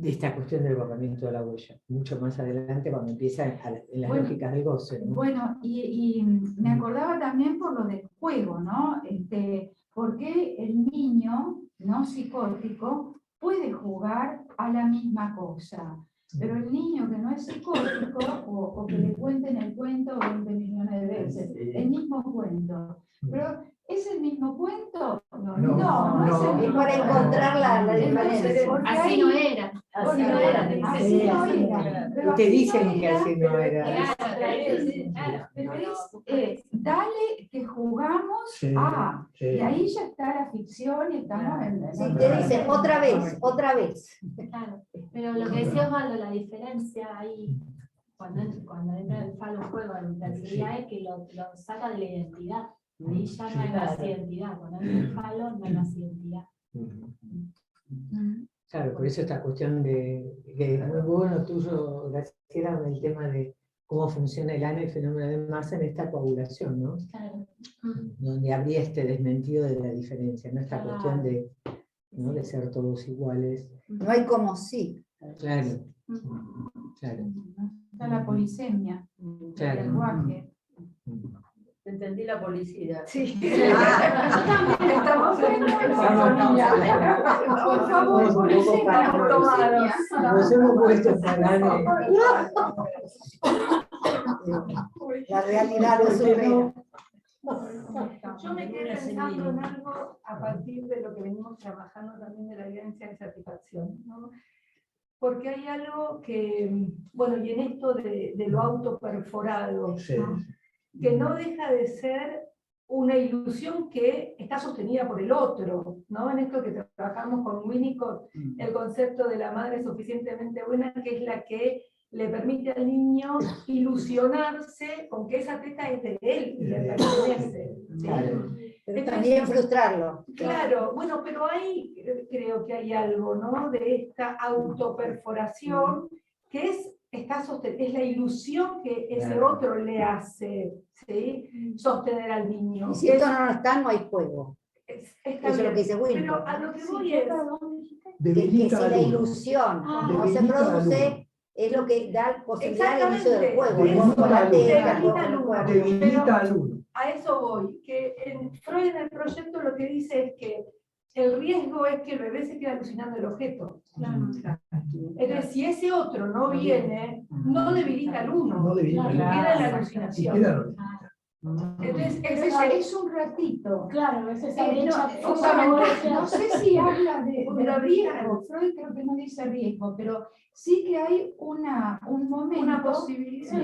esta cuestión del borramiento de la huella. Mucho más adelante cuando empieza en las Bueno, lógicas del goce, ¿no? bueno, y me acordaba también por lo del juego, ¿no? Porque el niño no psicótico puede jugar a la misma cosa, pero el niño que no es psicótico, o que le cuenten el cuento 20 millones de veces, el mismo cuento, pero ¿es el mismo cuento? No es el Es mismo para cuento. encontrar la Entonces, diferencia. porque Así ahí- no era. porque Así no era. así no era, pero Y te así dicen no que era, así no era. pero es, dale que jugamos Sí, a, sí. y ahí ya está la ficción y estamos en Sí, te dicen otra vez, otra vez. Claro, pero lo que decía Osvaldo, la diferencia ahí, cuando entra el falo en juego, la intensidad es que lo saca de la identidad. Ahí ya no hay más identidad. Cuando entra el falo, no hay más identidad. Claro, por eso esta cuestión que es muy bueno tuyo, Graciela, en el tema de cómo funciona el ano y el fenómeno de masa en esta coagulación, ¿no? Claro. Donde habría este desmentido de la diferencia, ¿no? Esta Claro. cuestión de, ¿no? de ser todos iguales. No hay como sí. Claro, claro, Está la polisemia del claro. lenguaje. Entendí la policía. Sí. Estamos en por favor, Estamos un poco polisemia para- tomados. Nos hemos puesto para La realidad lo supera. Yo me quedé pensando en algo a partir de lo que venimos trabajando también de la evidencia de satisfacción, ¿no? Porque hay algo que, bueno, y en esto de lo autoperforado, Sí. ¿no? Que no deja de ser una ilusión que está sostenida por el otro, ¿no? En esto que trabajamos con Winnicott, el concepto de la madre suficientemente buena, que es la que le permite al niño ilusionarse con que esa teta es de él y le pertenece. ¿sí? Pero también frustrarlo. Claro, bueno, pero ahí creo que hay algo, ¿no? De esta autoperforación que es la ilusión que ese otro le hace, ¿sí? Sostener al niño. Y si esto no está, no hay juego. Está Eso es lo bien, que dice Winnicott. pero a lo que voy es... Que si la ilusión no se produce, es lo que da posibilidad al inicio del juego. Debilita al uno. A eso voy, que en Freud en el proyecto lo que dice es que el riesgo es que el bebé se quede alucinando el objeto. Entonces, si ese otro no viene, no debilita al uno, No debilita y al uno. queda en la Y alucinación. quedaron. Entonces, Es un ratito. Claro, es esa No, brecha. no sé si habla de riesgo, Freud creo que no dice riesgo, pero sí que hay un momento una posibilidad.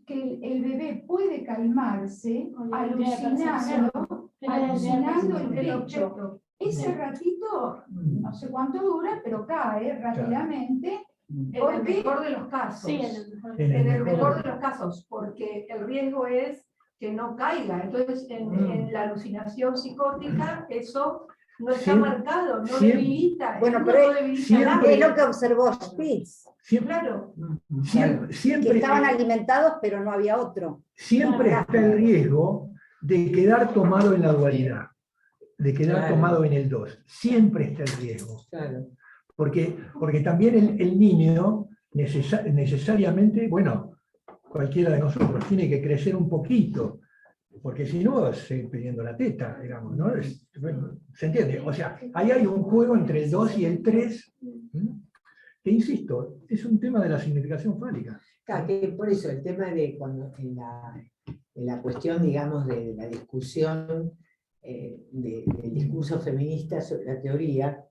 que el bebé puede calmarse Con la idea de alucinando el El pecho. objeto. Ese ratito, no sé cuánto dura, pero cae rápidamente. En el Porque mejor de los casos. Sí, en el mejor. En el mejor de los casos, porque el riesgo es que no caiga. Entonces, en la alucinación psicótica, eso no está Siempre- marcado, no siempre- debilita. Bueno, no pero debilita siempre- nada. Es lo que observó Spitz, Siempre, Claro, siempre, que siempre, estaban alimentados, pero no había otro. siempre está el riesgo de quedar tomado en la dualidad, de quedar Claro. tomado en el dos. Siempre está el riesgo. Claro. Porque también el niño necesariamente, bueno, cualquiera de nosotros tiene que crecer un poquito porque si no, seguir pidiendo la teta, digamos, ¿no? Bueno, ¿se entiende? O sea, ahí hay un juego entre el 2 y el 3, que insisto, es un tema de la significación fálica. Claro, que por eso el tema de cuando en la cuestión, digamos, de la discusión del discurso feminista sobre la teoría,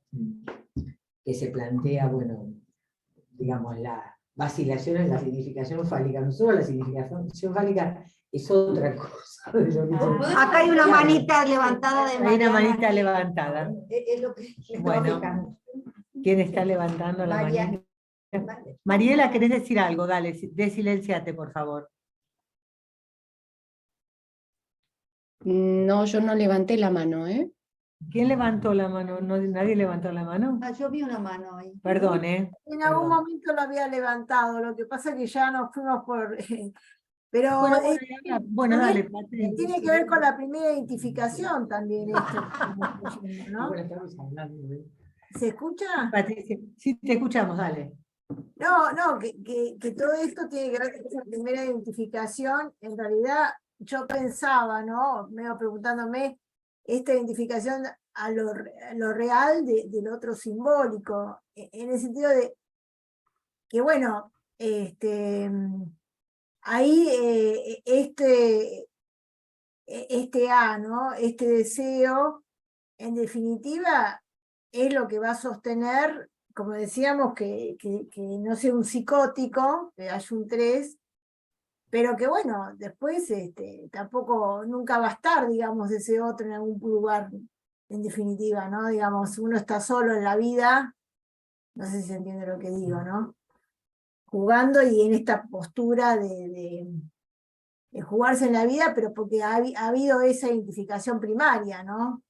que se plantea, bueno, digamos, la vacilación en la significación fálica. Nosotros la significación fálica es otra cosa. De lo que Acá hay una manita levantada de Hay una Mariana. manita levantada. Es lo que Bueno, ¿quién está levantando la Mariana. manita? Mariela, ¿querés decir algo? Dale, desilenciate, por favor. No, yo no levanté la mano, ¿eh? ¿Quién levantó la mano? ¿Nadie levantó la mano? Ah, yo vi una mano ahí. Perdón, En algún momento lo había levantado, lo que pasa es que ya nos fuimos por... Pero Bueno, dale, también tiene que ver con la primera identificación también esto, ¿no? ¿Se escucha? Patricia, sí, te escuchamos, dale. No, que todo esto tiene que ver con esa primera identificación. En realidad, yo pensaba, ¿no? Me iba preguntándome, esta identificación a lo real del otro simbólico, en el sentido de que, bueno, ahí este A, ¿no? Este deseo, en definitiva, es lo que va a sostener, como decíamos, que no sea un psicótico, que haya un 3, pero que bueno, después tampoco nunca va a estar, digamos, ese otro en algún lugar, en definitiva, ¿no? Digamos, uno está solo en la vida, no sé si se entiende lo que digo, ¿no? Jugando y en esta postura de jugarse en la vida, pero porque ha habido esa identificación primaria, ¿no?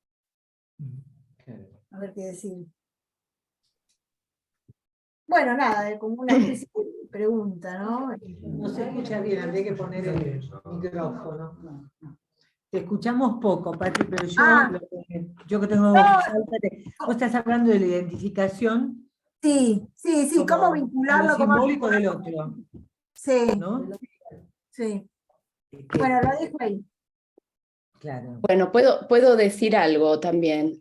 A ver qué decir. Bueno, nada, como una especie de pregunta, ¿no? No se escucha bien, habría que poner el micrófono. Te escuchamos poco, Pati, pero yo que tengo... Vos estás hablando de la identificación. Sí, cómo vincularlo lo simbólico del otro. Sí, ¿no? Sí. Bueno, lo dejo ahí. Claro. Bueno, puedo decir algo también,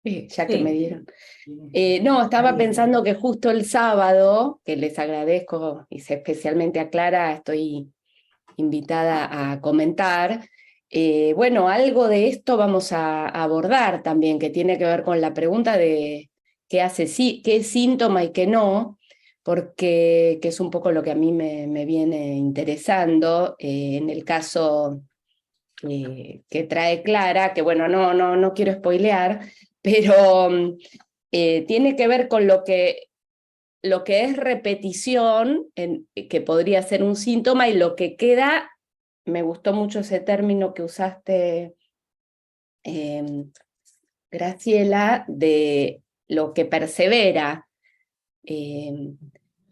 ya que me dieron. No, estaba pensando que justo el sábado, que les agradezco, y especialmente a Clara, estoy invitada a comentar, bueno, algo de esto vamos a abordar también, que tiene que ver con la pregunta de qué es síntoma y qué no, porque que es un poco lo que a mí me viene interesando en el caso que trae Clara, que bueno, no quiero spoilear, pero tiene que ver con lo que es repetición, que podría ser un síntoma, y lo que queda, me gustó mucho ese término que usaste, Graciela, de lo que persevera,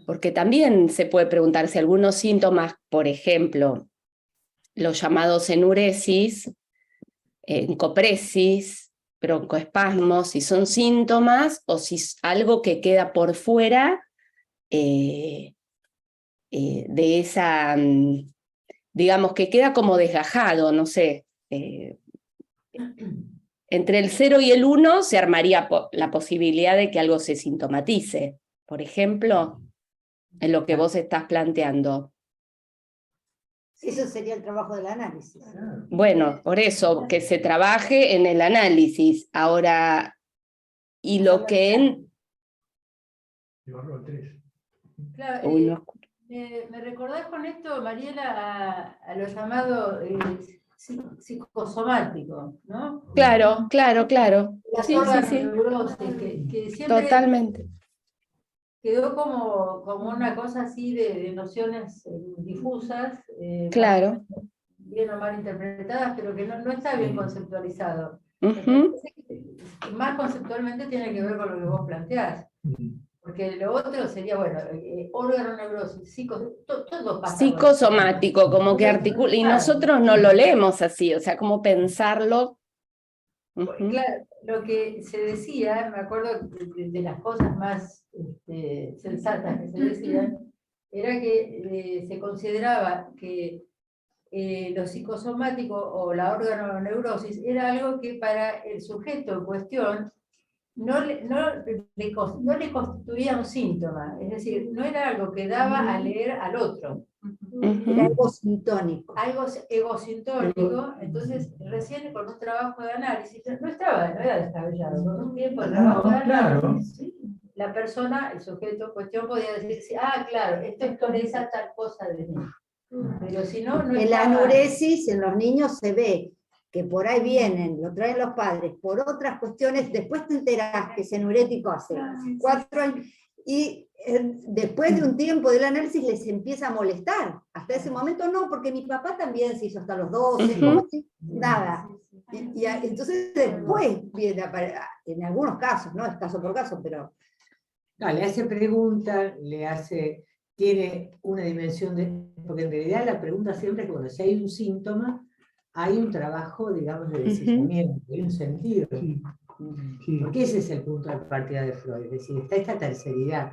porque también se puede preguntar si algunos síntomas, por ejemplo, los llamados enuresis, encopresis, broncoespasmos, si son síntomas o si es algo que queda por fuera de esa, digamos, que queda como desgajado, no sé. Entre el 0 y el 1 se armaría la posibilidad de que algo se sintomatice, por ejemplo, en lo que vos estás planteando. Eso sería el trabajo del análisis. Bueno, por eso, que se trabaje en el análisis. Ahora, y lo que Claro, Uy, no. me recordás con esto, Mariela, a lo llamado psicosomático, ¿no? Claro. La Sí. neurosis, que siempre Totalmente. quedó como una cosa así de nociones difusas, Claro. bien o mal interpretadas, pero que no está bien conceptualizado. Uh-huh. Más conceptualmente tiene que ver con lo que vos planteás. Porque lo otro sería, bueno, órgano neurosis, todo pasa. Psicosomático, como que articula, y nosotros no lo leemos así, o sea, como pensarlo. Uh-huh. Claro, lo que se decía, me acuerdo de las cosas más sensatas que se decían, era que se consideraba que lo psicosomático o la organoneurosis era algo que para el sujeto en cuestión no le constituía un síntoma, es decir, no era algo que daba a leer al otro. Era algo sintónico. Algo egosintónico, entonces recién con un trabajo de análisis, no era descabellado, con un tiempo de trabajo de análisis, la persona, el sujeto en cuestión podía decir, claro, esto expresa tal cosa de mí. Pero si no, no en la anuresis en los niños se ve que por ahí vienen, lo traen los padres, por otras cuestiones, después te enterás que ese anurético hace 4 años, y después de un tiempo del análisis les empieza a molestar. Hasta ese momento no, porque mi papá también se hizo hasta los 12, como así, nada. Y entonces después viene en algunos casos, no es caso por caso, pero... No, le hace pregunta, tiene una dimensión porque en realidad la pregunta siempre es que cuando si hay un síntoma, hay un trabajo, digamos, de desciframiento, hay un sentido. Porque ese es el punto de partida de Freud, es decir, está esta terceridad,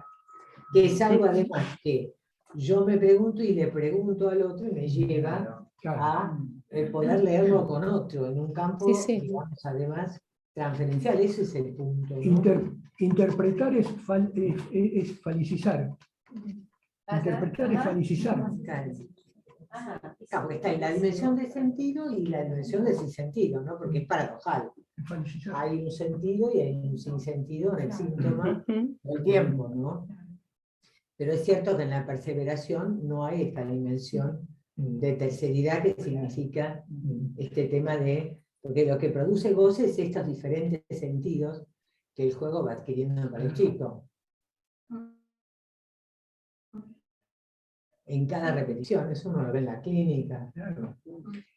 que es algo además que yo me pregunto y le pregunto al otro y me lleva a poder leerlo con otro, en un campo, digamos, además, transferencial, ese es el punto, ¿no? Interpretar es falicizar. Interpretar es falicizar. Porque está en la dimensión de sentido y la dimensión de sinsentido, ¿no? Porque es paradojal. Hay un sentido y hay un sinsentido en el síntoma del tiempo, ¿no? Pero es cierto que en la perseveración no hay esta dimensión de terceridad que significa este tema de... Porque lo que produce goce es estos diferentes sentidos que el juego va adquiriendo para el chico. En cada repetición, eso uno lo ve en la clínica.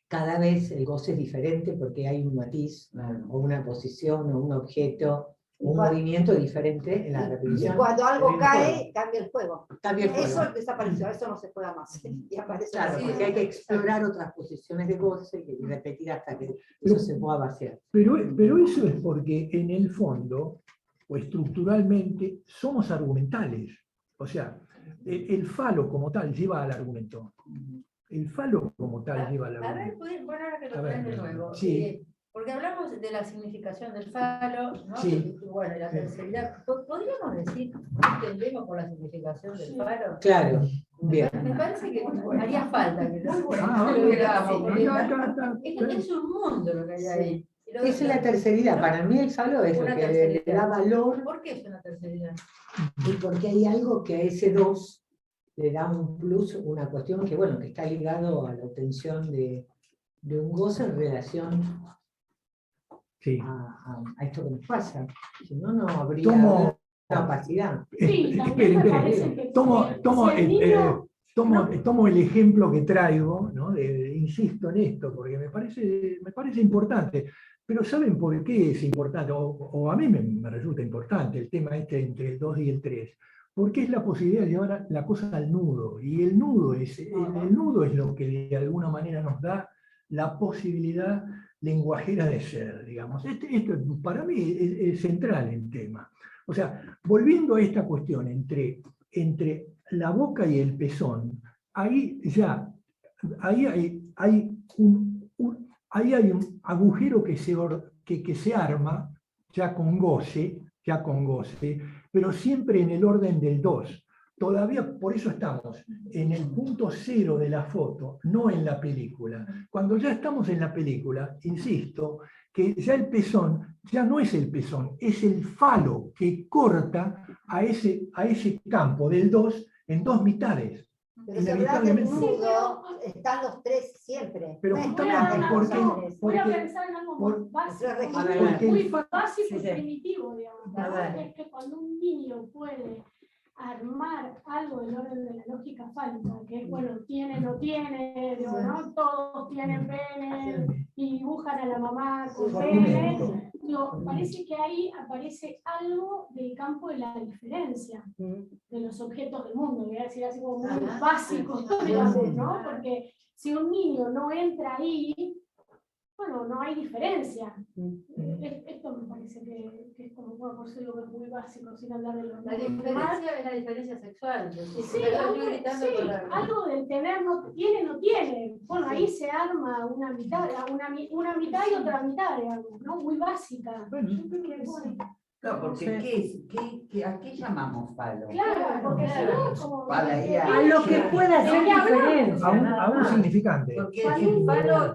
Cada vez el goce es diferente porque hay un matiz, o una posición, o un objeto, un movimiento diferente en la repetición. Y cuando algo cae, cambia el juego. Cambia el juego. Eso desapareció, eso no se juega más. Y aparece claro, así. porque hay que explorar otras posiciones de goce y repetir hasta que eso se pueda vaciar. Pero eso es porque en el fondo, o estructuralmente, somos argumentales. O sea, el falo como tal lleva al argumento. El falo como tal lleva al argumento. A ver, bueno, ahora que lo traen de nuevo. Sí. Porque hablamos de la significación del falo, ¿no? Sí. Bueno, la terceridad. ¿Podríamos decir qué entendemos por la significación del falo? Claro, bien. Me parece que haría falta que lo es un mundo lo que hay ahí. Esa es la terceridad. Para mí el falo es lo que le da valor. ¿Por qué es una terceridad? Y porque hay algo que a ese 2 le da un plus, una cuestión que, bueno, que está ligado a la obtención de un goce en relación a esto que nos pasa. Si no, no habría capacidad. Esperen. Tomo el ejemplo que traigo, ¿no? Insisto en esto, porque me parece importante. Pero ¿saben por qué es importante? O a mí me resulta importante el tema entre el 2 y el 3. Porque es la posibilidad de llevar la cosa al nudo. Y el nudo es lo que de alguna manera nos da la posibilidad lenguajera de ser, digamos. Esto para mí es central el tema. O sea, volviendo a esta cuestión entre la boca y el pezón, ahí hay un agujero que se arma ya con goce, pero siempre en el orden del 2. Todavía por eso estamos en el punto 0 de la foto, no en la película. Cuando ya estamos en la película, insisto, que ya el pezón ya no es el pezón, es el falo que corta a ese campo del 2 en 2 mitades. Pero si hablas del nudo, están los 3 siempre. Pero justamente voy a pensar en algo muy básico y primitivo, digamos, ¿no? Es que cuando un niño puede armar algo del orden de la lógica fálica, que es, bueno, tiene, no tiene, ¿no? Todos tienen pene y dibujan a la mamá con pene. Parece que ahí aparece algo del campo de la diferencia de los objetos del mundo, voy a decir así como muy básico, digamos, ¿no? Porque si un niño no entra ahí, bueno, no hay diferencia. Esto me parece que es como, bueno, por ser lo que es muy básico, sin hablar de los La diferencia es la diferencia sexual. Sí, algo del tener no tiene. Bueno, ahí se arma una mitad y otra mitad, digamos, ¿no? Muy básica. No, porque ¿a qué llamamos falo? Claro, porque si no, como... A lo que pueda hacer diferencia. A un significante. Porque el falo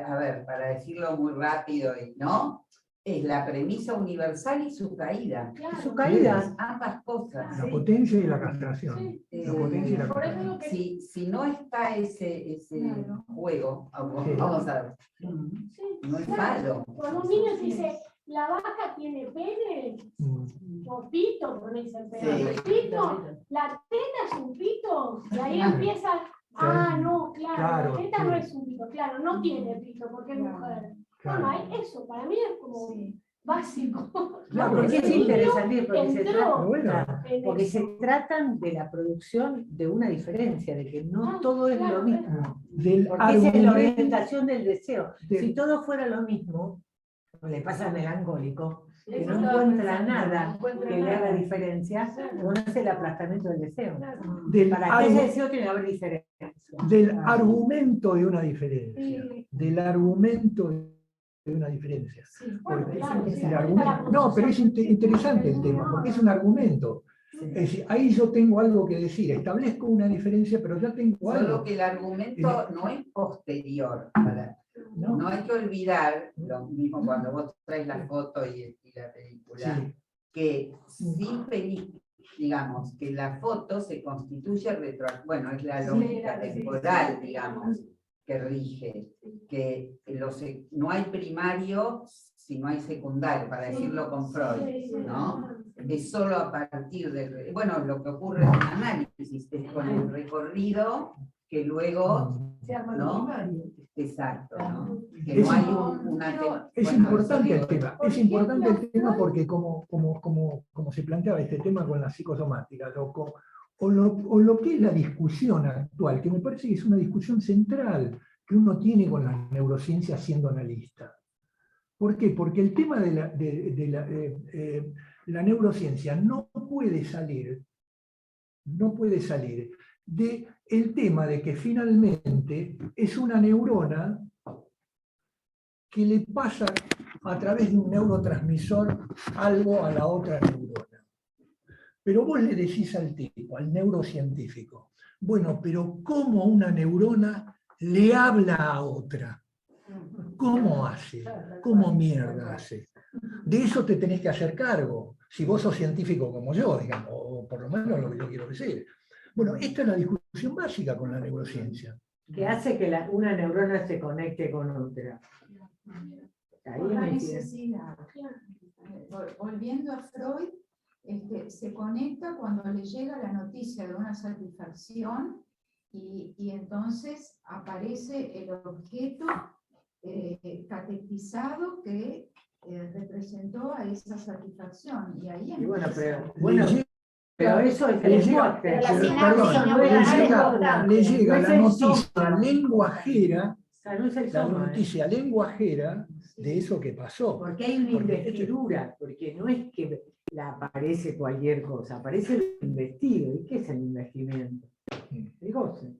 a ver, para decirlo muy rápido, ¿no? Es la premisa universal y su caída. Claro. Su caída. Ambas cosas. La potencia y la castración. La potencia y la Por eso castración. lo que... Si no está ese juego, vamos a ver, no es falo. Cuando un niño dice, la vaca tiene pene, o pito, por ese pedo. Pito, la teta es un pito, y ahí empieza, no, claro, la teta no es un pito, claro, no tiene pito porque es mujer. Bueno, eso para mí es como básico. No, porque es interesante, porque se eso. tratan de la producción de una diferencia, de que no todo es lo mismo. Porque esa es la orientación del deseo. Si todo fuera lo mismo, como le pasa al melancólico, que no encuentra nada que le haga diferencia, no es el aplastamiento del deseo. Para que ese deseo tiene que haber diferencia. Del argumento de una diferencia. Del argumento de una diferencia. Porque el argumento, no, pero es interesante el tema, porque es un argumento. Es decir, ahí yo tengo algo que decir, establezco una diferencia, pero ya tengo algo. Solo que el argumento no es posterior. No hay que olvidar, lo mismo cuando vos traes la foto y la película, que sin digamos, que la foto se constituye bueno, es la lógica temporal, digamos, que rige, que no hay primario si no hay secundario, para decirlo con Freud, ¿no? Es solo a partir del, bueno, lo que ocurre en el análisis, es con el recorrido que luego, ¿no? Exacto, ¿no? Que no hay es importante el tema, es importante el tema porque como se planteaba este tema con las psicosomáticas, o lo que es la discusión actual, que me parece que es una discusión central que uno tiene con la neurociencia siendo analista. ¿Por qué? Porque el tema de la neurociencia no puede salir del tema de que finalmente es una neurona que le pasa a través de un neurotransmisor algo a la otra neurona. Pero vos le decís al tipo, al neurocientífico, bueno, pero ¿cómo una neurona le habla a otra? ¿Cómo hace? ¿Cómo mierda hace? De eso te tenés que hacer cargo, si vos sos científico como yo, digamos, o por lo menos lo que yo quiero decir. Bueno, esta es la discusión básica con la neurociencia. Que hace que una neurona se conecte con otra. Por la necesidad. Volviendo a Freud, se conecta cuando le llega la noticia de una satisfacción y entonces aparece el objeto catequizado que representó a esa satisfacción. Y ahí pero eso es el lenguaje. Le llega la noticia lenguajera, la noticia lenguajera de eso que pasó. Porque hay una investidura, porque no es que aparece cualquier cosa, aparece el investido. ¿Y qué es el investimento? El goce.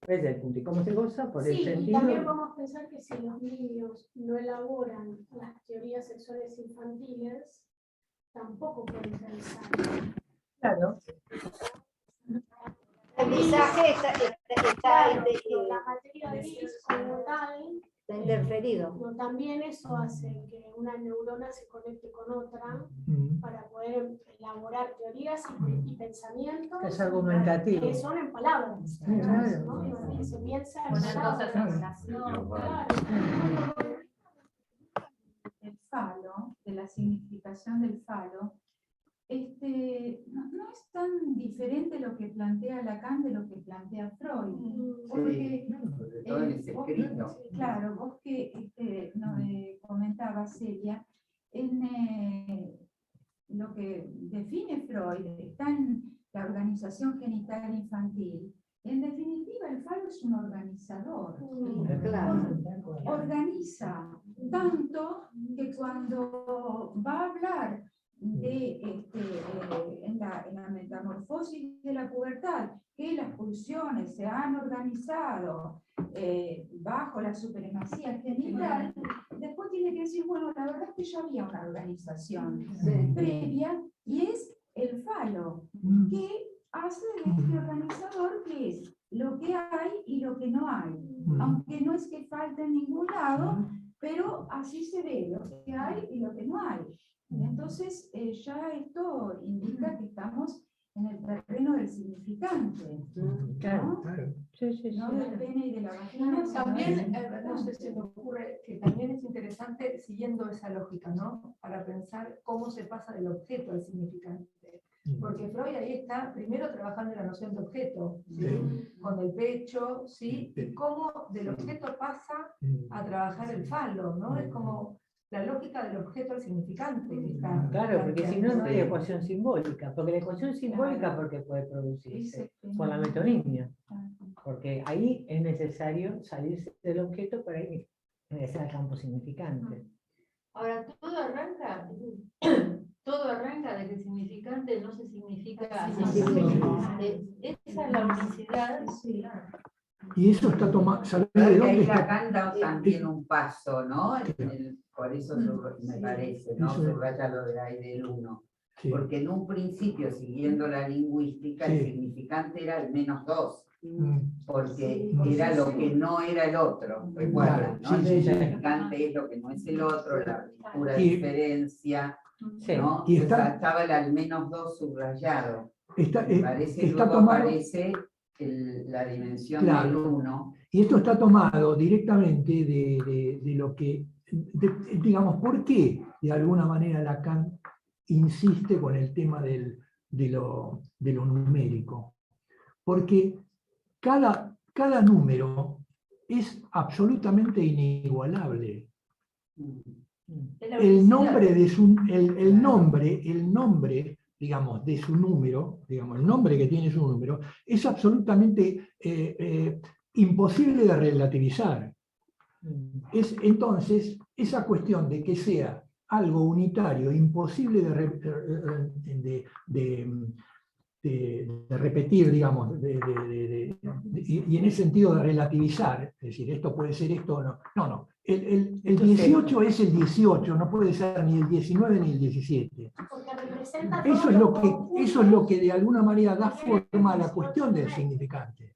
Es el punto. ¿Y cómo se goza? Por el sentido. Y también vamos a pensar que si los niños no elaboran las teorías sexuales infantiles, tampoco pueden pensar. Claro. El mensaje está la materia gris como tal está interferido. También eso hace que una neurona se conecte con otra para poder elaborar teorías y pensamientos es argumentativo. que son en palabras. Claro. ¿No? Que se piensa en Poner palabras. cosas en relación. Claro. El falo, de la significación del falo, no es tan diferente lo que plantea Lacan de lo que plantea Freud. Porque, claro, vos que nos comentabas, Celia, en lo que define Freud está en la organización genital infantil, En definitiva, el falo es un organizador. Claro. Organiza tanto que cuando va a hablar de, en la metamorfosis de la pubertad, que las pulsiones se han organizado bajo la supremacía genital, después tiene que decir, bueno, la verdad es que ya había una organización previa, y es el falo, que hace de este organizador, que es lo que hay y lo que no hay. Aunque no es que falte en ningún lado, pero así se ve lo que hay y lo que no hay. Entonces, ya esto indica que estamos en el terreno del significante. Claro. No del pene y de la vagina. También, no sé, se me ocurre que también es interesante, siguiendo esa lógica, ¿no? Para pensar cómo se pasa del objeto al significante. Porque Freud ahí está primero trabajando en la noción de objeto, ¿sí? Con el pecho, ¿sí? Y cómo del objeto pasa a trabajar el falo, ¿no? Es como la lógica del objeto al significante que está. Claro, porque si no, no hay ecuación simbólica. Porque la ecuación simbólica, ¿por qué puede producirse? Por la metonimia. Porque ahí es necesario salirse del objeto para ingresar al campo significante. Ahora, todo arranca de que el significante no se significa así. Esa es la unicidad. Y eso está tomado, ¿sabes Claro de que dónde ahí está? acá han dado también un paso, ¿no? Por eso me parece, ¿no? Subraya lo de ahí del 1. Sí. Porque en un principio, siguiendo la lingüística, el significante era el -2. Porque era lo que no era el otro, recuerdan, ¿no? El significante es lo que no es el otro, la pura diferencia, ¿no? Y estaba el al -2 subrayado. Me parece está luego tomado, aparece la dimensión del 1. Y esto está tomado directamente de lo que, digamos, ¿por qué de alguna manera Lacan insiste con el tema de lo numérico? Porque cada número es absolutamente inigualable. El nombre, digamos, de su número, digamos, el nombre que tiene su número, es absolutamente imposible de relativizar. Entonces, esa cuestión de que sea algo unitario, imposible de repetir, digamos, y en ese sentido de relativizar, es decir, esto puede ser esto o no. No. El 18 es el 18, no puede ser ni el 19 ni el 17. Eso es lo que de alguna manera da forma a la cuestión del significante.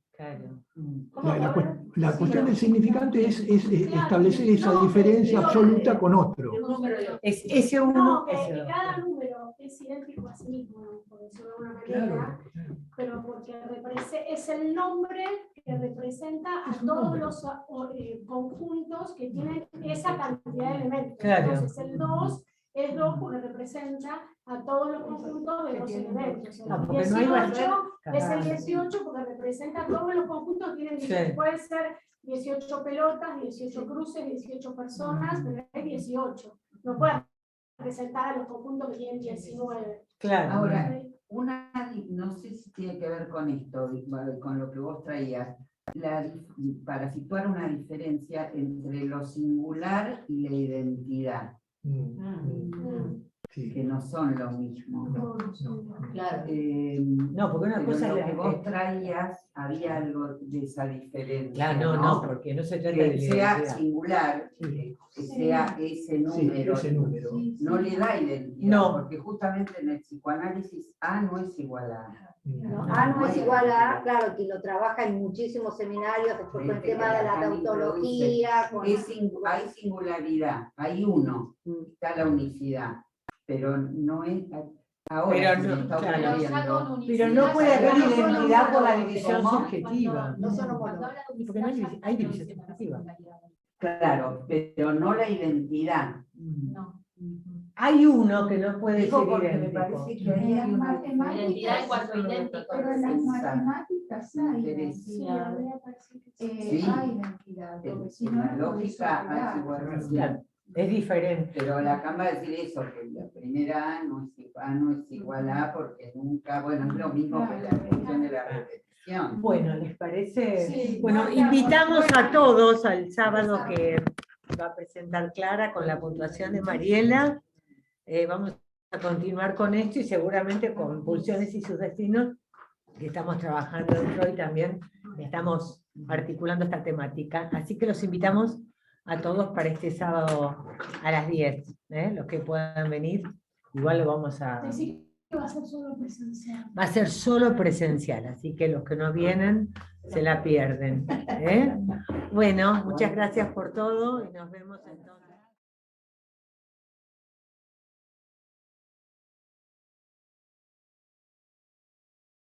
La cuestión del significante es establecer esa diferencia absoluta con otro. Es ese uno. Cada número es idéntico a sí mismo, por decirlo de alguna manera, pero porque es el nombre que representa a todos los conjuntos que tienen esa cantidad de elementos. Entonces el 2 es 2 porque representa a todos los conjuntos de los elementos. El 18 es el 18 porque representa a todos los conjuntos que tienen 18. Puede ser 18 pelotas, 18 cruces, 18 personas, pero es 18. No puede representar a los conjuntos que tienen 19. Claro. Ahora, no sé si tiene que ver con esto, con lo que vos traías, para situar una diferencia entre lo singular y la identidad. Que no son lo mismo. Claro. No, porque una cosa es es lo que vos traías, había algo de esa diferencia. Claro, no, porque no se trata de que sea singular, que sea ese número, no le da identidad, porque justamente en el psicoanálisis A no es igual a A. A no es igual a, claro, que lo trabaja en muchísimos seminarios, después con el tema de la tautología. Hay singularidad, hay uno, está la unicidad, pero no es. Ahora pero no puede haber identidad por la división subjetiva. No son homólogos. Porque no hay división subjetiva. Claro, pero no la identidad. Hay uno que no puede ser me idéntico. parece que ahí hay una identidad en cuanto idéntico. Pero en las matemáticas hay identidad. Hay identidad. Porque si no, la lógica es diferente. Pero Lacan va a decir eso, que la primera A no es igual a porque nunca, bueno, es lo mismo que la cuestión de la repetición. dicción. Bueno, ¿les parece? Sí, Bueno, no, invitamos bueno. a todos al sábado que va a presentar Clara con la puntuación de Mariela. Vamos a continuar con esto y seguramente con Pulsiones y sus destinos, que estamos trabajando dentro y también estamos articulando esta temática. Así que los invitamos a todos para este sábado a las 10, los que puedan venir. Igual lo vamos a... Decí que va a ser solo presencial. Va a ser solo presencial, así que los que no vienen se la pierden. Bueno, muchas gracias por todo y nos vemos entonces.